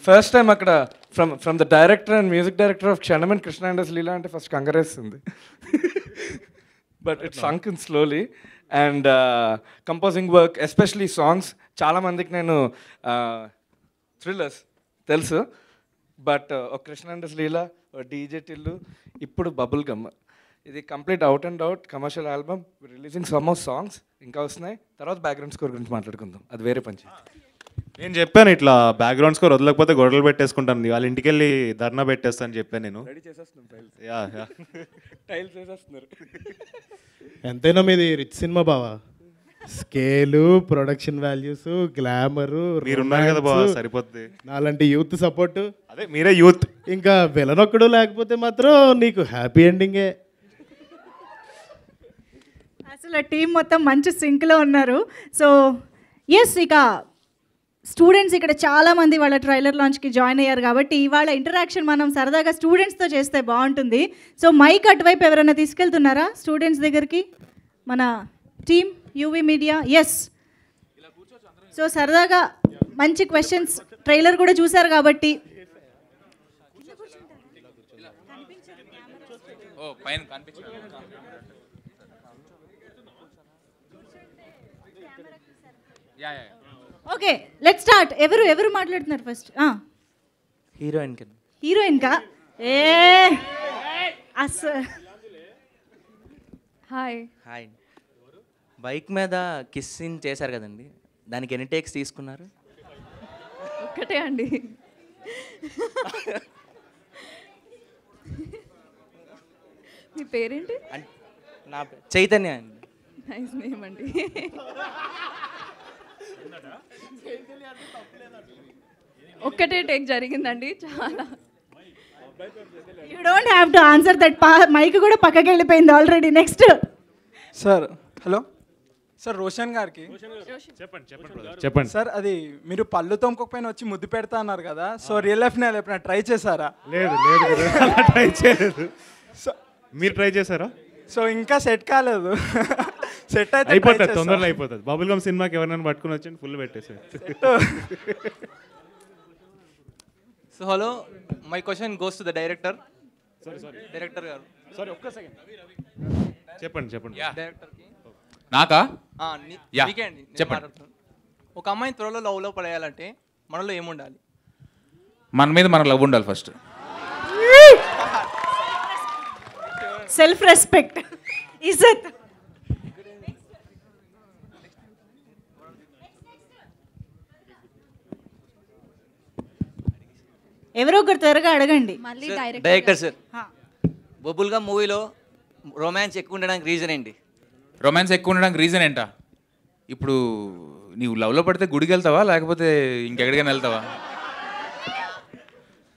First time అక్కడ from the director and music director of Kshanam and Krishna and Leela అంటే first కంగరేస్తుంది. But it sunk in slowly. And composing work, especially songs, చాలామందికి నేను thrillers తెలుసు, but ఒక Krishna and Leela, DJ Tillu, ఇప్పుడు bubble gum, ఇది complete out and out commercial album. Releasing some of songs ఇంకా వస్తున్నాయి. తర్వాత బ్యాక్గ్రౌండ్ స్కోర్ గురించి మాట్లాడుకుందాం, అది వేరే పంచాయతీ. నేను చెప్పాను ఇట్లా బ్యాక్గ్రౌండ్ స్కోర్ వదలకపోతే గొడవలు పెట్టేసుకుంటాను, వాళ్ళ ఇంటికి వెళ్ళి ధర్నా పెట్టేస్తాను చెప్పాను నేను. టైల్స్ వేసేస్తున్నారు. ఎంతైనా మీది రిచ్ సినిమా బావా. స్కేలు, ప్రొడక్షన్ వాల్యూస్, గ్లామరు, మీరున్నారు కదా బావ, సరిపోద్ది. నాలాంటి యూత్ సపోర్ట్. అదే మీరే యూత్. ఇంకా విలనొక్కడు లేకపోతే మాత్రం నీకు హ్యాపీ ఎండింగే. అసలు టీం మొత్తం మంచి సింక్లో ఉన్నారు. సో ఎస్, ఇక స్టూడెంట్స్ ఇక్కడ చాలామంది వాళ్ళ ట్రైలర్ లాంచ్కి జాయిన్ అయ్యారు కాబట్టి ఇవాళ ఇంటరాక్షన్ మనం సరదాగా స్టూడెంట్స్తో చేస్తే బాగుంటుంది. సో మైక్ అటువైపు ఎవరైనా తీసుకెళ్తున్నారా స్టూడెంట్స్ దగ్గరికి? మన team UV media. Yes, so సరదాగా మంచి క్వశ్చన్స్, ట్రైలర్ కూడా చూశారు కాబట్టి ఓకే లెట్స్ స్టార్ట్. ఎవరు మాట్లాడుతున్నారు ఫస్ట్? హీరోయిన్ కా? ఏ హాయ్. హాయ్. బైక్ మీద కిస్ సీన్ చేశారు కదండి, దానికి ఎన్ని టేక్స్ తీసుకున్నారు? ఒక్కటే అండి. మీ పేరేంటి? నా చైతన్య అండి. నైస్ నేమ్ అండి. ఒక్కటే టేక్ జరిగిందండి. చాలా. You don't have to answer that. Mic కూడా పక్కకి వెళ్ళిపోయింది already. Next sir. Hello sir, Roshan గారికి చెప్పండి సార్. అది మీరు పళ్ళు తోముకోకపోయినా వచ్చి ముద్దు పెడతా అన్నారు కదా, సో రియల్ లైఫ్ నేను ఎప్పుడైనా ట్రై చేశారా? లేదు ట్రై చేయలేదు. మీరు ట్రై చేశారా? సో ఇంకా సెట్ కాలేదు. సెట్ అయితే అయిపోతుంది, తొందరలో అయిపోతుంది. బబుల్ గమ్ సినిమాకి ఎవరైనా పట్టుకుని వచ్చి ఫుల్ పెట్టేసారు. So hello, my question goes to the director. Director గారు, సారీ ఒక్క సెకండ్ చెప్పండి. డైరెక్టర్కి నాకా? మీకే అండి, నేను మాట్లాడుతున్నాను. ఒక అమ్మాయిని త్వరలో లవ్లో పడేయాలంటే మనలో ఏముండాలి? మన మీద మన లవ్ ఉండాలి ఫస్ట్. సెల్ఫ్ రెస్పెక్ట్, ఇజ్జత్. ఎవరో ఒకరు త్వరగా అడగండి. డైరెక్టర్ సార్, బబుల్గా మూవీలో రొమాన్స్ ఎక్కువ ఉండడానికి రీజన్ ఏంటి? రొమాన్స్ ఎక్కువ ఉండడానికి రీజన్ ఏంటా? ఇప్పుడు నీవు లవ్లో పడితే గుడికి వెళ్తావా లేకపోతే ఇంకెక్కడికైనా వెళ్తావా?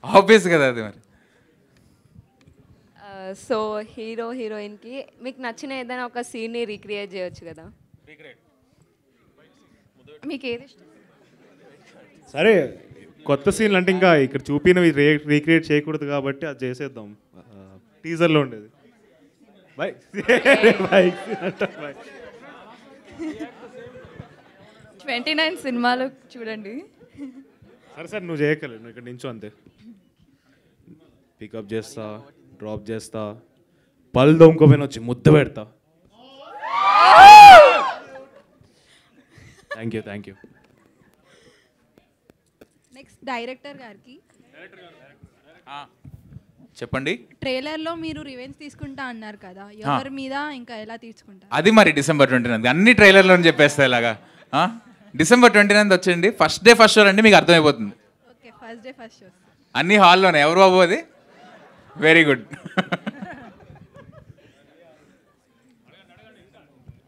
ఆబ్వియస్ కదా అది. మరి సో హీరో హీరోయిన్కి మీకు నచ్చిన ఏదైనా ఒక సీన్ని రీక్రియేట్ చేయొచ్చు కదా? మీకు ఏది ఇష్టం? సరే, కొత్త సీన్లు అంటే ఇంకా ఇక్కడ చూపినవి రీక్రియేట్ చేయకూడదు కాబట్టి అది చేసేద్దాం. టీజర్లో ఉండేది. బై 29 సినిమాలు చూడండి. సరే నువ్వు చేయగలవు, నువ్వు ఇక్కడ నించో అంతే. పికప్ చేస్తా, డ్రాప్ చేస్తా, పళ్ళు దొంగపోయిన వచ్చి ముద్ద పెడతా. Thank you. నెక్స్ట్ డైరెక్టర్ గారికి. చెప్పండి. ట్రైలర్లో మీరు రివెంజ్ తీసుకుంటా అన్నారు కదా, ఎవరి మీద ఇంకా ఎలా తీసుకుంటారు? అది మరి December 29 అన్ని ట్రైలర్లో చెప్పేస్తా ఇలాగా. December 29 వచ్చేయండి. ఫస్ట్ డే ఫస్ట్ షో అండి, మీకు అర్థమైపోతుంది. Okay, first day first show అన్ని హాల్లోనే. ఎవరు బాబు అది? Very good.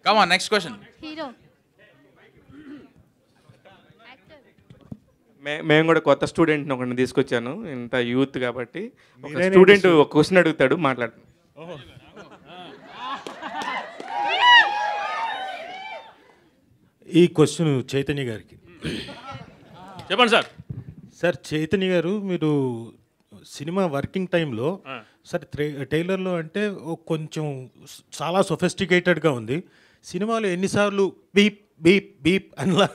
Come on, next question. Hero. మేము కూడా కొత్త స్టూడెంట్ని ఒకరిని తీసుకొచ్చాను, ఇంత యూత్ కాబట్టి. ఒక మీరేనా స్టూడెంట్ issue? ఒక క్వశ్చన్ అడుగుతాడు, మాట్లాడు. ఈ క్వశ్చన్ చైతన్య గారికి. చెప్పండి సార్. సార్ చైతన్య గారు, మీరు సినిమా వర్కింగ్ టైంలో సార్ ట్రైలర్లో అంటే కొంచెం చాలా సొఫిస్టికేటెడ్గా ఉంది. సినిమాలో ఎన్నిసార్లు బీప్ బీప్ బీప్ అనిలా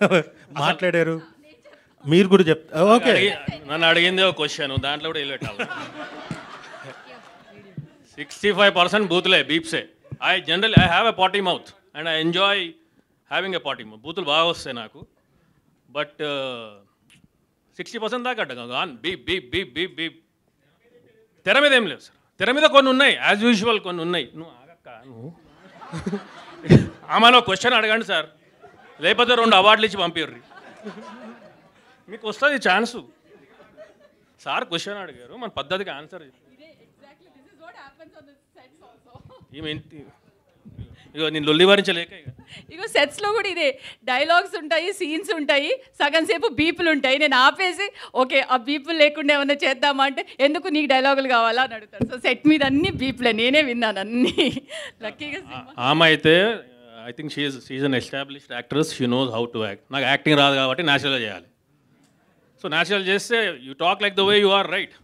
మాట్లాడారు? మీరు కూడా చెప్తా. ఓకే, నన్ను అడిగింది ఒక క్వశ్చన్, దాంట్లో కూడా వెళ్ళి పెట్టాలి. 65% బూతులే, బీప్సే. I have a potty mouth and I enjoy having a potty mouth. బూతులు బాగా వస్తాయి నాకు. బట్ 60% దాకా beep beep beep beep beep. తెర మీద ఏం లేవు సార్. తెర మీద కొన్ని ఉన్నాయి, యాజ్ యూజువల్ కొన్ని ఉన్నాయి. నువ్వు ఆగక్క, నువ్వు ఆమెలో క్వశ్చన్ అడగండి సార్, లేకపోతే 2 అవార్డులు ఇచ్చి పంపిర్రి. మీకు వస్తుంది ఛాన్సు. సార్ క్వశ్చన్ అడిగారు, మన పద్ధతికి ఆన్సర్. ఇగో నేను లొల్లి భరించలేక ఇగో సెట్స్లో కూడా ఇదే డైలాగ్స్ ఉంటాయి, సీన్స్ ఉంటాయి, సగం సేపు బీపులు ఉంటాయి. నేను ఆపేసి ఓకే ఆ బీపులు లేకుండా ఏమన్నా చేద్దామా అంటే ఎందుకు నీకు డైలాగులు కావాలా అని అడుగుతారు. సో సెట్ మీద అన్ని బీపులే, నేనే విన్నాను అన్ని. లక్కీగా ఆమె అయితే I think she's an established actress, she knows how to act. నాకు యాక్టింగ్ రాదు కాబట్టి న్యాచురల్గా చేయాలి. సో న్యాచురల్ చేస్తే you talk like the way you are right.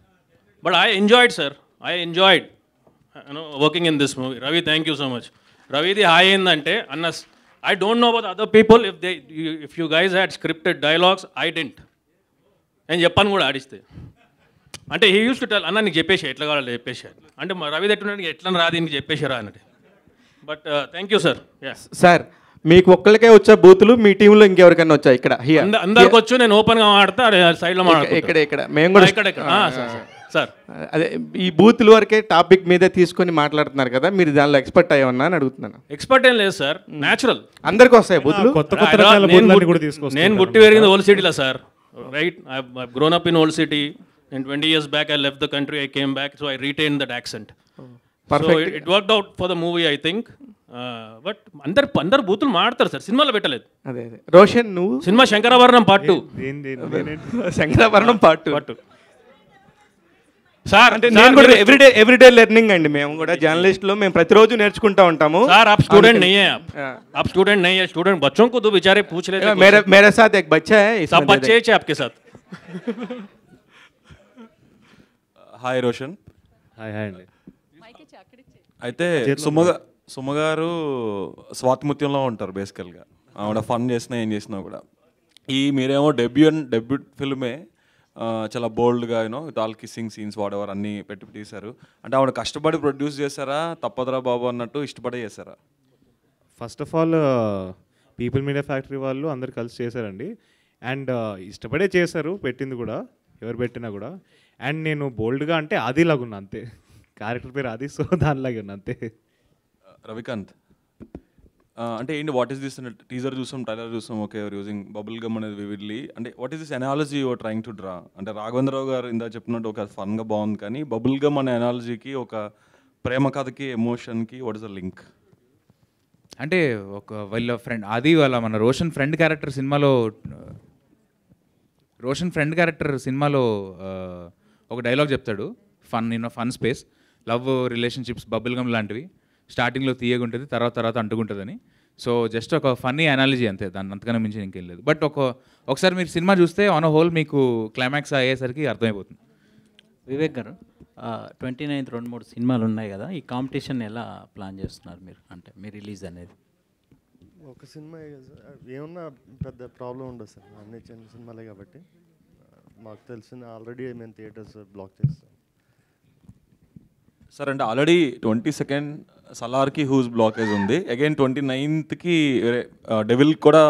But I enjoyed sir, I enjoyed working in this movie. Ravi thank you so much. రవిది హాయ్ ఏంటంటే I don't know about other people if you guys had scripted dialogues I didn't. నేను చెప్పాను కూడా ఆడిస్తే. అంటే he use to tell అన్న నీకు చెప్పేసి ఎట్లా కావాలి చెప్పేసారు. అంటే మా రవి ఎట్లున్నాడు ఎట్లా రాదు నీకు చెప్పేసారా అన్నట్టు. But thank you sir. Sir మీకు ఒక్కరికే వచ్చే బూతులు మీ టీంలో ఇంకెవరికైనా వచ్చాయి? ఇక్కడ అందరికి వచ్చు, నేను ఓపెన్గా మాట్లాడతా, సైడ్లో మాట్లాడతా. ఇక్కడ మేము కూడా సార్ అదే ఈ బూతుల వరకే టాపిక్ మీదే తీసుకొని మాట్లాడుతున్నారు కదా, మీరు దానిలో ఎక్స్పర్ట్ అయ్యమన్నా అని అడుగుతున్నాను. ఎక్స్పర్ట్ ఏం లేదు సార్, న్యాచురల్ అందరికి వస్తాయి బూతులు. నేను పుట్టి పెరిగింది ఓల్డ్ సిటీలో sir, right. I grown up in old city. In 20 years back, I left the country, I came back, so I retained that accent. Perfect. So it worked out for the movie, I think. But అందరు బూతులు మాడతారు sir, సినిమాలో పెట్టలేదు. అదే రోషన్ నువ్వు cinema Shankarabharanam part 2. Shankarabharanam part 2 sir. అంటే నేను కూడా everyday learning అండి. మేము కూడా జర్నలిస్ట్లో మేము ప్రతిరోజు నేర్చుకుంటా ఉంటాము. సార్ आप स्टूडेंट नहीं है, आप स्टूडेंट नहीं है. स्टूडेंट बच्चों को तो बेचारे पूछ लेते हैं. मेरे साथ एक बच्चा है, सब बच्चे हैं आपके साथ. హాయ్ రోషన్. హాయ్ అండి. అయితే సుమగారు స్వాతిముత్యంలో ఉంటారు బేసికల్గా. ఆవిడ ఫన్ చేసినా ఏం చేసినా కూడా. మీరేమో డెబ్యూట్ ఫిల్మే చాలా బోల్డ్గా with all kissing scenes whatever అన్నీ పెట్టి తీశారు. అంటే ఆవిడ కష్టపడి ప్రొడ్యూస్ చేశారా, తప్పదురా బాబు అన్నట్టు ఇష్టపడే చేశారా? First of all people Media factory వాళ్ళు అందరు కలిసి చేశారండి. అండ్ ఇష్టపడే చేశారు, పెట్టింది కూడా, ఎవరు పెట్టినా కూడా. అండ్ నేను బోల్డ్గా అంటే ఆదిలాగా ఉన్నా అంతే, క్యారెక్టర్ పేరు ఆది, సో దానిలాగే ఉన్నా అంతే. రవికాంత్ అంటే ఏంటి, వాట్ ఈస్ దిస్ టీజర్ చూసాం, ట్రైలర్ చూసాం, okay you're using bubble gum అనేది వివిడ్లీ. అంటే what is this analogy your trying to draw? అంటే రాఘవేంద్రరావు గారు ఇందా చెప్పినట్టు ఒక ఫన్గా బాగుంది, కానీ బబుల్ గమ్ అనే ఎనాలజీకి, ఒక ప్రేమ కథకి, ఎమోషన్కి వాట్ ఇస్ ద లింక్? అంటే ఒక వాళ్ళ ఫ్రెండ్ ఆది వాళ్ళ మన రోషన్ ఫ్రెండ్ క్యారెక్టర్ సినిమాలో ఒక డైలాగ్ చెప్తాడు, fun space, love relationships bubble gum లాంటివి, స్టార్టింగ్లో తీయగుంటుంది, తర్వాత అంటుకుంటుందని. సో జస్ట్ ఒక ఫన్నీ అనాలజీ అంతే, దాన్ని అంతకన్నా మించి ఇంకేం లేదు. బట్ ఒకసారి మీరు సినిమా చూస్తే ఆన్ అ హోల్ మీకు క్లైమాక్స్ అయ్యేసరికి అర్థమైపోతుంది. వివేక్ గారు 29th 2-3 సినిమాలు ఉన్నాయి కదా, ఈ కాంపిటీషన్ ఎలా ప్లాన్ చేస్తున్నారు మీరు, అంటే మీ రిలీజ్ అనేది? ఒక సినిమా ఏమన్నా పెద్ద ప్రాబ్లం ఉండదు సార్, అన్ని చిన్న సినిమాలే కాబట్టి. మాకు తెలిసిన ఆల్రెడీ మేము థియేటర్స్ బ్లాక్ చేస్తాం సార్. అంటే ఆల్రెడీ 22nd సలార్కి హూస్ బ్లాకేజ్ ఉంది, అగైన్ 29th డెవిల్ కూడా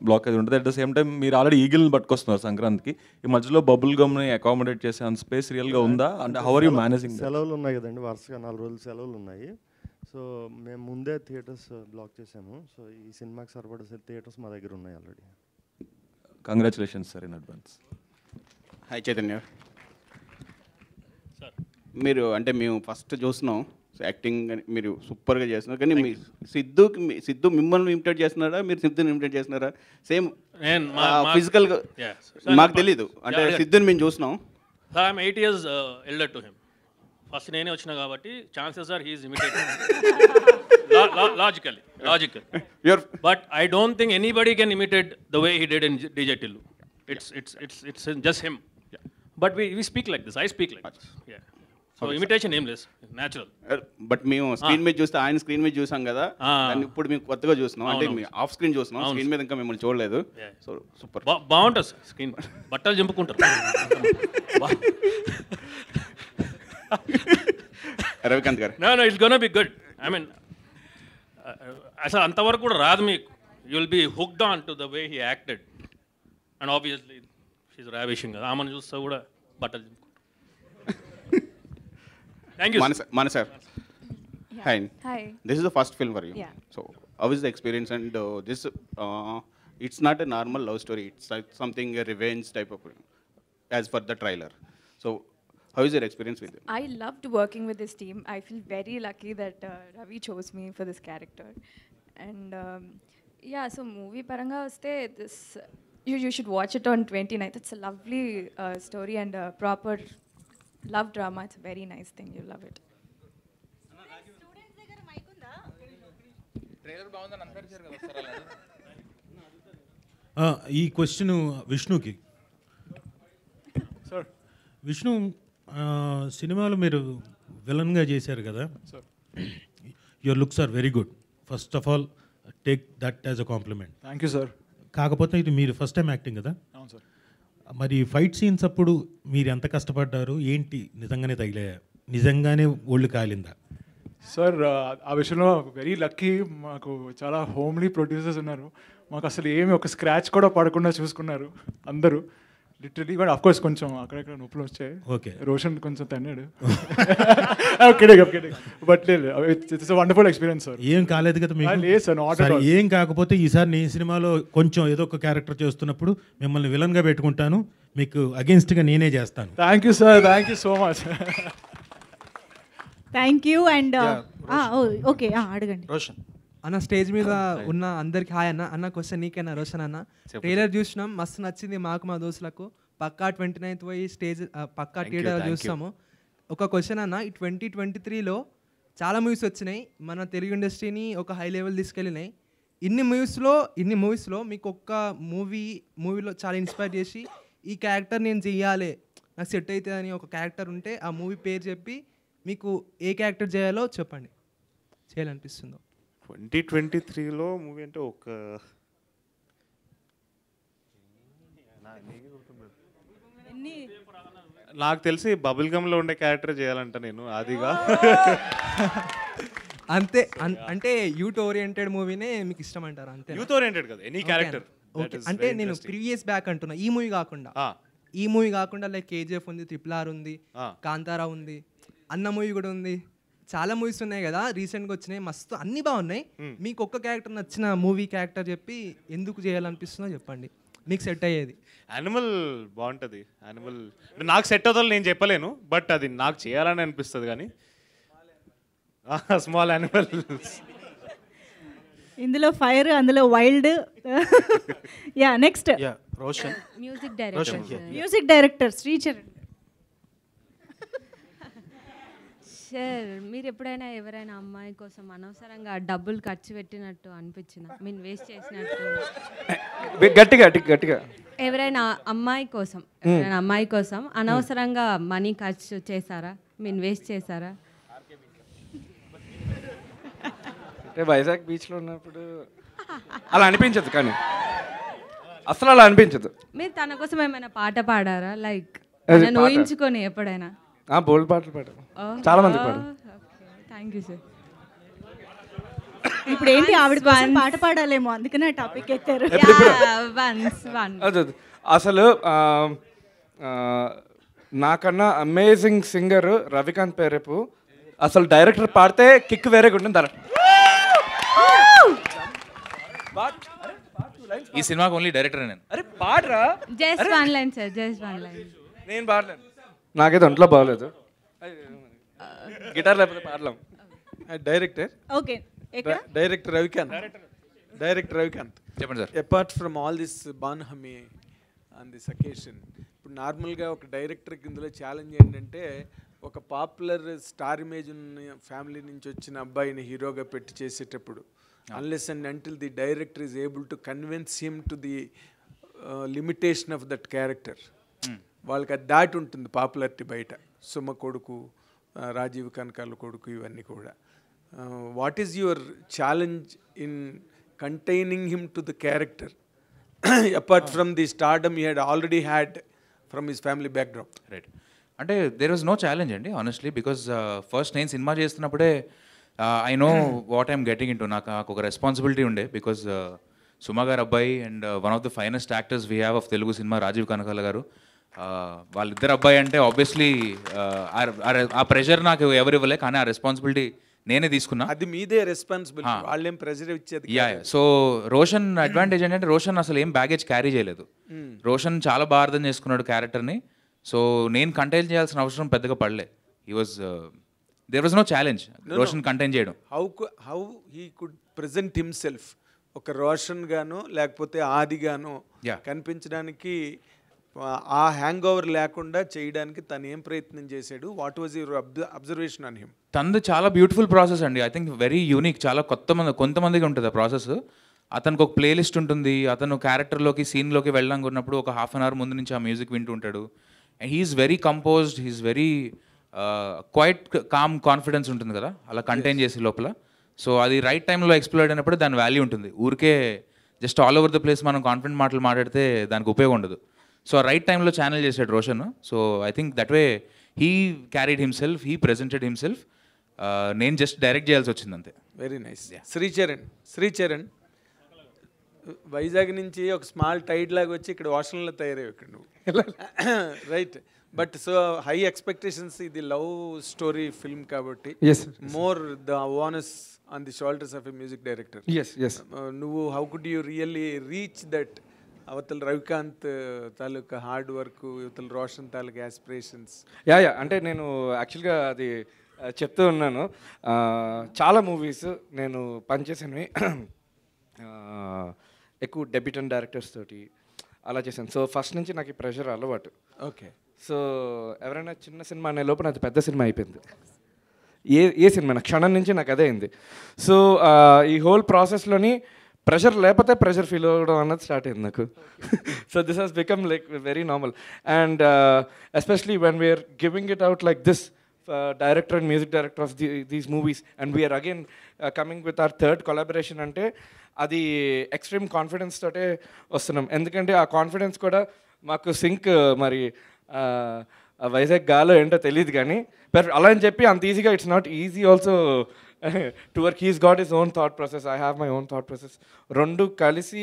బ్లాకేజ్ ఉంటుంది. అట్ ద సేమ్ టైం మీరు ఆల్రెడీ ఈగిల్ని పట్టుకొస్తున్నారు సంక్రాంతికి. ఈ మధ్యలో బబుల్ గమ్ని అకామిడేట్ చేసే అంత స్పేస్ రియల్గా ఉందా? అంటే హౌ ఆర్ యూ మేనేజింగ్? సెలవులు ఉన్నాయి కదండి, వరుసగా 4 రోజులు సెలవులు ఉన్నాయి. సో మేము ముందే థియేటర్స్ బ్లాక్ చేసాము. సో ఈ సినిమాకి సరిపడే థియేటర్స్ మా దగ్గర ఉన్నాయి already. Congratulations sir in advance. Hi Chaitanya. మీరు అంటే మేము ఫస్ట్ చూస్తున్నాం యాక్టింగ్ మీరు సూపర్గా చేస్తున్నారు, కానీ మీ సిద్ధు మిమ్మల్ని ఇమిటేట్ చేస్తున్నారా, మీరు సిద్ధుని ఇమిటేట్ చేస్తున్నారా? సేమ్ ఫిజికల్గా మాకు తెలీదు. అంటే సిద్ధుని మేము చూస్తున్నాం. I'm 8 years elder to him. First నేనే వచ్చినా కాబట్టి chances are he's imitating logical. But I don't think anybody can imitate the way he did in DJ Tillu. It's just him. But we speak like this. I speak like this. Yeah. So imitation ఏం లేదు, natural. But మేము screen మీద చూస్తే ఆయన screen మీద చూసాం కదా, ఇప్పుడు మేము కొత్తగా చూస్తున్నాం. అంటే ఆఫ్ స్క్రీన్ చూస్తున్నాం, స్క్రీన్ మీద ఇంకా మిమ్మల్ని చూడలేదు. సో సూపర్ బాగుంటుంది సార్. స్క్రీన్ బట్టలు చింపుకుంటారు. రవికాంత్ గారు, no, it's gonna be good. I mean, అసలు అంతవరకు కూడా రాదు మీకు. You will be hooked on to the way he acted. And obviously, she's ravishing. ఆమెను చూస్తా కూడా బట్టలు చింపుకుంటారు. Thank you. Manasa. Hi. Hi. This is the first film for you. Yeah. So, how is the experience? And this, it's not a normal love story. It's like something a revenge type of, as per the trailer. So, how is your experience with it? I loved working with this team. I feel very lucky that Ravi chose me for this character. And yeah so movie పరంగా వస్తే this you should watch it on 29th. It's a lovely story and a proper love drama. It's a very nice thing. You'll love it. ఈ question విష్ణుకి. Sir Vishnu, సినిమాలో మీరు విలన్గా చేశారు కదా, your looks are very good. First of all take that as a compliment. Thank you sir. కాకపోతే ఇది మీరు ఫస్ట్ టైం యాక్టింగ్ కదా, అవును సార్. మరి ఫైట్ సీన్స్ అప్పుడు మీరు ఎంత కష్టపడ్డారు, ఏంటి నిజంగానే తగిలాయా, నిజంగానే ఒళ్ళు కాలిందా? సార్ ఆ విషయంలో వెరీ లక్కీ. మాకు చాలా హోమ్లీ ప్రొడ్యూసర్స్ ఉన్నారు. మాకు అసలు ఏమి ఒక స్క్రాచ్ కూడా పడకుండా చూసుకున్నారు అందరూ లిటరలీ. బట్ అఫ్కోర్స్ కొంచెం అక్కడెక్కడ నొప్పులు వచ్చాయి. ఓకే, రోషన్ కొంచెం తన్నాడు. But it's wonderful experience sir. ఏం కాలేదు కదా మీకు? లేదు సార్, నాట్ అట్ ఆల్. ఏం కాకపోతే ఈసారి నేను సినిమాలో కొంచెం ఏదో ఒక క్యారెక్టర్ చేస్తున్నప్పుడు మిమ్మల్ని విలన్గా పెట్టుకుంటాను, మీకు అగేన్స్ట్గా నేనే చేస్తాను. Thank you sir, thank you so much. Thank you. And okay, అడగండి. రోషన్ అన్న, స్టేజ్ మీద ఉన్న అందరికి హాయ్ అన్న. అన్న క్వశ్చన్ నీకేనా రోషన్ అన్న? ట్రైలర్ చూసినాం, మస్తు నచ్చింది మాకు మా దోస్తులకు. పక్కా 29th పోయి స్టేజ్ పక్కా థియేటర్ చూస్తాము. ఒక క్వశ్చన్ అన్న, ఈ 2023లో చాలా మూవీస్ వచ్చినాయి, మన తెలుగు ఇండస్ట్రీని ఒక హై లెవెల్ తీసుకెళ్ళినాయి. ఇన్ని మూవీస్లో మీకు ఒక్క మూవీలో చాలా ఇన్స్పైర్ చేసి ఈ క్యారెక్టర్ నేను చెయ్యాలి, నాకు సెట్ అవుతుంది అని ఒక క్యారెక్టర్ ఉంటే ఆ మూవీ పేరు చెప్పి మీకు ఏ క్యారెక్టర్ చేయాలో చెప్పండి, చేయాలనిపిస్తుందో. 2023లో మూవీ అంటే ఒక నాకు తెలిసి బబుల్ గమ్లో ఉండే క్యారెక్టర్ చేయాలంట నేను, అదిగా. అంతే, అంటే యూత్ ఓరియంటెడ్ మూవీనే మీకు ఇష్టం అంటారు? అంతే, యూత్ ఓరియంటెడ్ కదా, ఎనీ క్యారెక్టర్. అంటే నేను ప్రీవియస్ బ్యాక్ అంటున్నా, ఈ మూవీ కాకుండా లైక్ KGF ఉంది, RRR ఉంది, కాంతారా ఉంది, అన్న మూవీ కూడా ఉంది, చాలా మూవీస్ ఉన్నాయి కదా రీసెంట్గా వచ్చినాయి, మస్తు అన్ని బాగున్నాయి. మీకు ఒక్క క్యారెక్టర్ నచ్చిన మూవీ క్యారెక్టర్ చెప్పి ఎందుకు చేయాలనిపిస్తుందో చెప్పండి, మీకు సెట్ అయ్యేది. యానిమల్ బాగుంటుంది. యానిమల్ నాకు సెట్ అవుతుందో నేను చెప్పలేను, బట్ అది నాకు చేయాలని అనిపిస్తుంది. కానీ స్మాల్ యానిమల్, ఇందులో ఫైర్, అందులో wild. Yeah, next Roshan. Music director Sricharan. Sir, మీరు ఎప్పుడైనా ఎవరైనా అమ్మాయి కోసం అనవసరంగా డబ్బులు ఖర్చు పెట్టినట్టు అనిపించిందా, మీన్ వేస్ట్ చేసినట్టు? గట్టిగా ఎవరైనా అమ్మాయి కోసం అనవసరంగా మనీ ఖర్చు చేశారా, మీన్ వేస్ట్ చేశారా? అంటే వైజాగ్ బీచ్లో ఉన్నప్పుడు అలా అనిపించదు, కానీ అసలు అలా అనిపించదు. మీరు తన కోసం ఏమైనా పాట పాడారా, లైక్ ఊహించుకొని ఎప్పుడైనా? బోల్డ్ పాటలు పాడారు, చాలా మంది పాడారు. Thank you sir. ఇప్పుడు ఏంటి, ఆవిడ కోసం పాట పాడాలేమో, అందుకనే టాపిక్ ఎత్తారు. అసలు నాకన్నా అమేజింగ్ సింగర్ రవికాంత్ పేరేపు. అసలు డైరెక్టర్ పాడితే కిక్ వేరేగా ఉంటుంది. ఈ సినిమాకి ఓన్లీ డైరెక్టర్ నేను. అరే పాడరా, just one line sir, just one line. నేను పాడలేను, నాకైతే ఒంట్లో బాగలేదు, గిటార్ లేకపోతే పాడలేం. డైరెక్టర్ ఓకే, డైరెక్టర్ రవికాంత్ చెప్పండి sir. Apart from all this bonhomie on this occasion, ఇప్పుడు నార్మల్గా ఒక డైరెక్టర్కి ఇందులో ఛాలెంజ్ ఏంటంటే, ఒక పాపులర్ స్టార్ ఇమేజ్ ఉన్న ఫ్యామిలీ నుంచి వచ్చిన అబ్బాయిని హీరోగా పెట్టి చేసేటప్పుడు, unless and until the director is able to convince him to the limitation of that character, వాళ్ళకి అది దాటి ఉంటుంది పాపులారిటీ బయట. సుమ కొడుకు, రాజీవ్ కనకాల కొడుకు, ఇవన్నీ కూడా. What is your challenge in containing him to the character apart from the stardom he had already had from his family background? Right, అంటే దేర్ వాజ్ నో ఛాలెంజ్ అండి ఆనెస్ట్లీ, బికాజ్ ఫస్ట్ నేను సినిమా చేస్తున్నప్పుడే I know what I'm getting in to. నాకు ఒక responsibility ఉండే, because Suma garu అబ్బాయి and one of the finest actors we have of Telugu సినిమా రాజీవ్ కనకాల గారు, వాళ్ళిద్దరు అబ్బాయి అంటే ఆబ్వియస్లీ ఆ ప్రెషర్ నాకు ఎవరు ఇవ్వలే, కానీ ఆ రెస్పాన్సిబిలిటీ నేనే తీసుకున్నా. అది మీదే రెస్పాన్సిబిలిటీ, వాళ్ళేం ప్రెషర్ ఇచ్చేది. సో రోషన్ అడ్వాంటేజ్ ఏంటంటే, రోషన్ అసలు ఏం బ్యాగేజ్ క్యారీ చేయలేదు. రోషన్ చాలా బాగా అర్థం చేసుకున్నాడు క్యారెక్టర్ని. సో నేను కంటైన్ చేయాల్సిన అవసరం పెద్దగా పడలే. He was there was no challenge Roshan contain చేయడం. How he could present himself ఒక రోషన్ గాను లేకపోతే ఆది గాను Yeah. కనిపించడానికి ఆ హ్యాంగ్ ఓవర్ లేకుండా చేయడానికి తను ఏం ప్రయత్నం చేశాడు? What was your observation on him? తనది చాలా బ్యూటిఫుల్ ప్రాసెస్ అండి. I think very unique. చాలా కొంతమందికి ఉంటుంది ఆ ప్రాసెస్. అతనికి ఒక ప్లేలిస్ట్ ఉంటుంది. అతను క్యారెక్టర్లోకి సీన్లోకి వెళ్ళాలనుకున్నప్పుడు ఒక హాఫ్ అన్ అవర్ ముందు నుంచి ఆ మ్యూజిక్ వింటూ ఉంటాడు. And he's very composed, he's very quite calm confidence ఉంటుంది కదా అలా కంటైన్ చేసి లోపల. సో అది రైట్ టైంలో ఎక్స్ప్లోర్ అయినప్పుడు దాని వాల్యూ ఉంటుంది. ఊరికే just all over the place మనం కాన్ఫిడెంట్ మాటలు మాట్లాడితే దానికి ఉపయోగం ఉండదు. సో రైట్ టైంలో ఛానల్ చేశాడు Roshan. So I think that way he carried himself, he presented himself. నేను జస్ట్ డైరెక్ట్ చేయాల్సి వచ్చింది అంతే. Very nice. శ్రీచరణ్ వైజాగ్ నుంచి ఒక స్మాల్ టైడ్ లాగా వచ్చి ఇక్కడ వాషన్లో తయారయ్యావు ఇక్కడ నువ్వు, right? But so high expectations, ఇది లవ్ స్టోరీ ఫిల్మ్ కాబట్టి more the onus on the shoulders of a music director. నువ్వు how could you really reach that? అవతల రవికాంత్ తాలూకా హార్డ్ వర్క్, ఇవతల రోషన్ తాలూకా యాస్పిరేషన్స్. అంటే నేను యాక్చువల్గా అది చెప్తూ ఉన్నాను. చాలా మూవీస్ నేను పనిచేసినవి ఎక్కువ డెబ్యూటెంట్ డైరెక్టర్స్ తోటి అలా చేశాను. సో ఫస్ట్ నుంచి నాకు ఈ ప్రెషర్ అలవాటు. ఓకే. సో ఎవరైనా చిన్న సినిమా అనే లోపల అది పెద్ద సినిమా అయిపోయింది. ఏ సినిమా నా క్షణం నుంచి నాకు అదే అయింది. సో ఈ హోల్ ప్రాసెస్లోని ప్రెషర్ లేకపోతే ప్రెషర్ ఫీల్ అవ్వడం అన్నది స్టార్ట్ అయింది నాకు. So this has become like very normal. And especially when we're giving it out like this, director and music director of these movies, and we're again coming with our third collaboration, అంటే అది extreme confidence తోటే వస్తున్నాం. ఎందుకంటే ఆ confidence కూడా మాకు sync మరి వైజాగ్ గాలో ఏంటో తెలియదు కానీ అలా అని చెప్పి అంత ఈజీగా it's not easy also to work. He's got his own thought process, I have my own thought process. రెండు కలిసి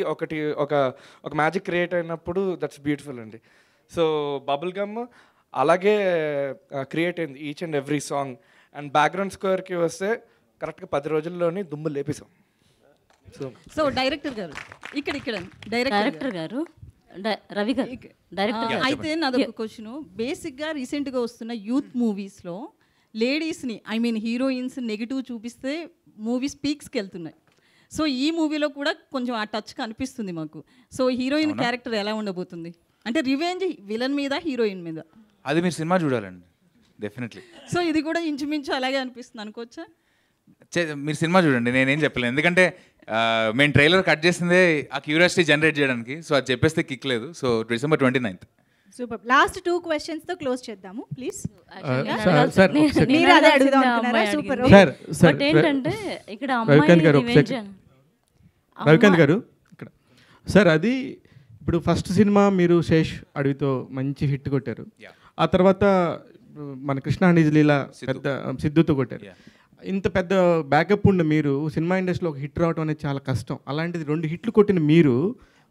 ఒక మ్యాజిక్ క్రియేట్ అయినప్పుడు దట్స్ బ్యూటిఫుల్ అండి. సో బబుల్ గమ్ అలాగే క్రియేట్ అయింది each and every song. And background స్కోర్కి వస్తే కరెక్ట్గా 10 రోజుల్లోని దుమ్ములు లేపేసాం. సో డైరెక్టర్ గారు ఇక్కడ డైరెక్టర్ గారు రవి గారు డైరెక్టర్ అయితే నాదొక క్వశ్చన్. బేసిక్గా రీసెంట్గా వస్తున్న యూత్ మూవీస్లో లేడీస్ని హీరోయిన్స్ నెగిటివ్ చూపిస్తే మూవీస్ పీక్స్కి వెళ్తున్నాయి. సో ఈ మూవీలో కూడా కొంచెం ఆ టచ్ కనిపిస్తుంది మాకు. సో హీరోయిన్ క్యారెక్టర్ ఎలా ఉండబోతుంది? అంటే రివెంజ్ విలన్ మీద, హీరోయిన్ మీద. అది మీరు సినిమా చూడాలండి డెఫినెట్లీ. సో ఇది కూడా ఇంచుమించు అలాగే అనిపిస్తుంది అనుకోవచ్చా? మీరు సినిమా చూడండి, నేనేం చెప్పలేను. ఎందుకంటే మేము ట్రైలర్ కట్ చేసిందే ఆ క్యూరియాసిటీ జనరేట్ చేయడానికి. సో అది చెప్పేస్తే కిక్ లేదు. So December 29th. Super. Last 2 questions తో క్లోజ్ చేద్దాము ప్లీజ్. మీరు అదే అడుగుదాం అనుకున్నారా? సూపర్. బట్ ఏంటంటే ఇక్కడ రవికాంత్ గారు ఇక్కడ సార్, అది ఇప్పుడు ఫస్ట్ సినిమా మీరు శేష్ అడవితో మంచి హిట్ కొట్టారు. ఆ తర్వాత మన కృష్ణ నిజలీల పెద్ద సిద్ధుతో కొట్టారు. ఇంత పెద్ద బ్యాకప్ ఉన్న మీరు సినిమా ఇండస్ట్రీలో ఒక హిట్ రావడం అనేది చాలా కష్టం. అలాంటిది 2 హిట్లు కొట్టిన మీరు,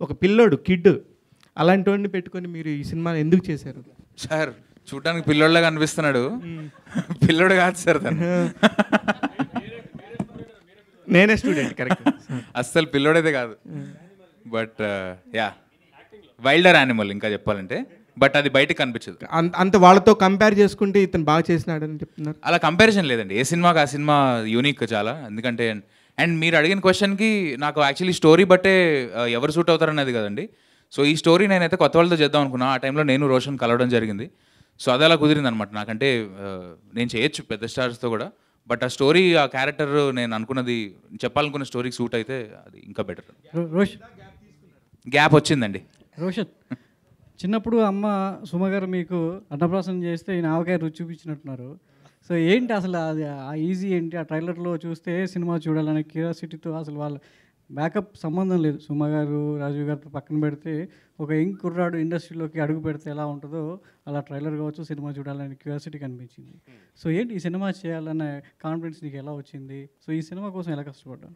ఒక పిల్లోడు కిడ్, అలాంటి వాడిని పెట్టుకొని మీరు ఈ సినిమా ఎందుకు చేశారు? సార్ చూడడానికి పిల్లోడ్లాగా అనిపిస్తున్నాడు, పిల్లోడు కాదు సార్ తను. నేనే స్టూడెంట్, కరెక్ట్. అస్సలు పిల్లోడైతే కాదు. బట్ వైల్డర్ యానిమల్ ఇంకా చెప్పాలంటే. బట్ అది బయటకు కనిపించదు. అంత వాళ్ళతో కంపేర్ చేసుకుంటే ఇతను బాగా చేసినాడని చెప్తున్నారు. అలా కంపారిజన్ లేదండి. ఏ సినిమాకి ఆ సినిమా యూనిక్ చాలా. ఎందుకంటే అండ్ మీరు అడిగిన క్వశ్చన్కి నాకు యాక్చువల్లీ స్టోరీ బట్టే ఎవరు సూట్ అవుతారనేది కదండి. సో ఈ స్టోరీ నేనైతే కొత్త వాళ్ళతో చేద్దాం అనుకున్నా. ఆ టైంలో నేను రోషన్ కలవడం జరిగింది. సో అది అలా కుదిరింది అనమాట. నాకంటే నేను చేయొచ్చు పెద్ద స్టార్స్తో కూడా, బట్ ఆ స్టోరీ, ఆ క్యారెక్టర్ నేను అనుకున్నది చెప్పాలనుకున్న స్టోరీకి సూట్ అయితే అది ఇంకా బెటర్. గ్యాప్ వచ్చిందండి. రోషన్, చిన్నప్పుడు అమ్మ సుమగారు మీకు అన్నప్రాసన చేస్తే ఈ ఆవకాయ రుచి చూపించినట్టున్నారు. సో ఏంటి అసలు అది ఆ ఈజీ ఏంటి? ఆ ట్రైలర్లో చూస్తే సినిమా చూడాలనే క్యూరియాసిటీతో అసలు వాళ్ళ బ్యాకప్ సంబంధం లేదు. సుమగారు, రాజీవ్ గారితో పక్కన పెడితే ఒక యంగ్ కుర్రాడు ఇండస్ట్రీలోకి అడుగు పెడితే ఎలా ఉంటుందో అలా ట్రైలర్ కావచ్చు, సినిమా చూడాలనే క్యూరియాసిటీ కనిపించింది. సో ఏంటి ఈ సినిమా చేయాలనే కాన్ఫిడెన్స్ నీకు ఎలా వచ్చింది? సో ఈ సినిమా కోసం ఎలా కష్టపడ్డావు?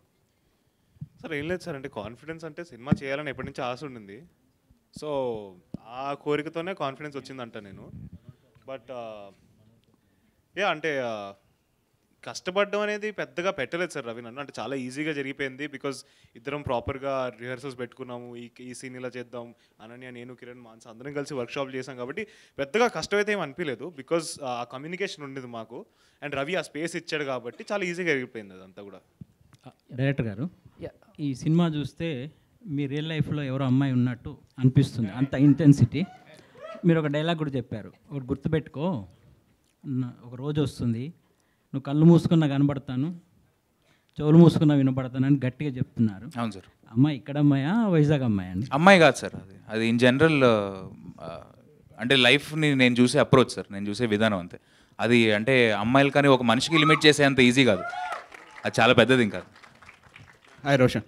సార్ ఏం లేదు సార్, అంటే కాన్ఫిడెన్స్ అంటే సినిమా చేయాలని ఎప్పటి నుంచి ఆశ ఉండింది. సో ఆ కోరికతోనే కాన్ఫిడెన్స్ వచ్చిందంట నేను. బట్ అంటే కష్టపడడం అనేది పెద్దగా పెట్టలేదు సార్ రవి నన్ను. అంటే చాలా ఈజీగా జరిగిపోయింది. బికాజ్ ఇద్దరం ప్రాపర్గా రిహర్సల్స్ పెట్టుకున్నాము. ఈ సీన్ ఇలా చేద్దాం, అనన్య, నేను, కిరణ్, మాన్స్ అందరం కలిసి వర్క్షాప్ చేసాం. కాబట్టి పెద్దగా కష్టమైతే ఏం అనిపించలేదు. బికాజ్ ఆ కమ్యూనికేషన్ ఉండేది మాకు. అండ్ రవి ఆ స్పేస్ ఇచ్చాడు కాబట్టి చాలా ఈజీగా జరిగిపోయింది అదంతా కూడా. డైరెక్టర్ గారు, ఈ సినిమా చూస్తే మీ రియల్ లైఫ్లో ఎవరో అమ్మాయి ఉన్నట్టు అనిపిస్తుంది, అంత ఇంటెన్సిటీ. మీరు ఒక డైలాగ్ కూడా చెప్పారు, ఒకటి గుర్తుపెట్టుకో, ఒక రోజు వస్తుంది నువ్వు కళ్ళు మూసుకున్నా కనబడతాను, చెవులు మూసుకున్నా వినపడతాను అని గట్టిగా చెప్తున్నారు. అవును సార్. అమ్మాయి ఇక్కడ అమ్మాయా వైజాగ్ అమ్మాయి అండి? అమ్మాయి కాదు సార్, అది ఇన్ జనరల్ అంటే లైఫ్ని నేను చూసే అప్రోచ్ సార్, నేను చూసే విధానం అంతే. అది అంటే అమ్మాయిలు కానీ ఒక మనిషికి లిమిట్ చేసే అంత ఈజీ కాదు, అది చాలా పెద్దది. ఇంకా హాయ్ రోషన్.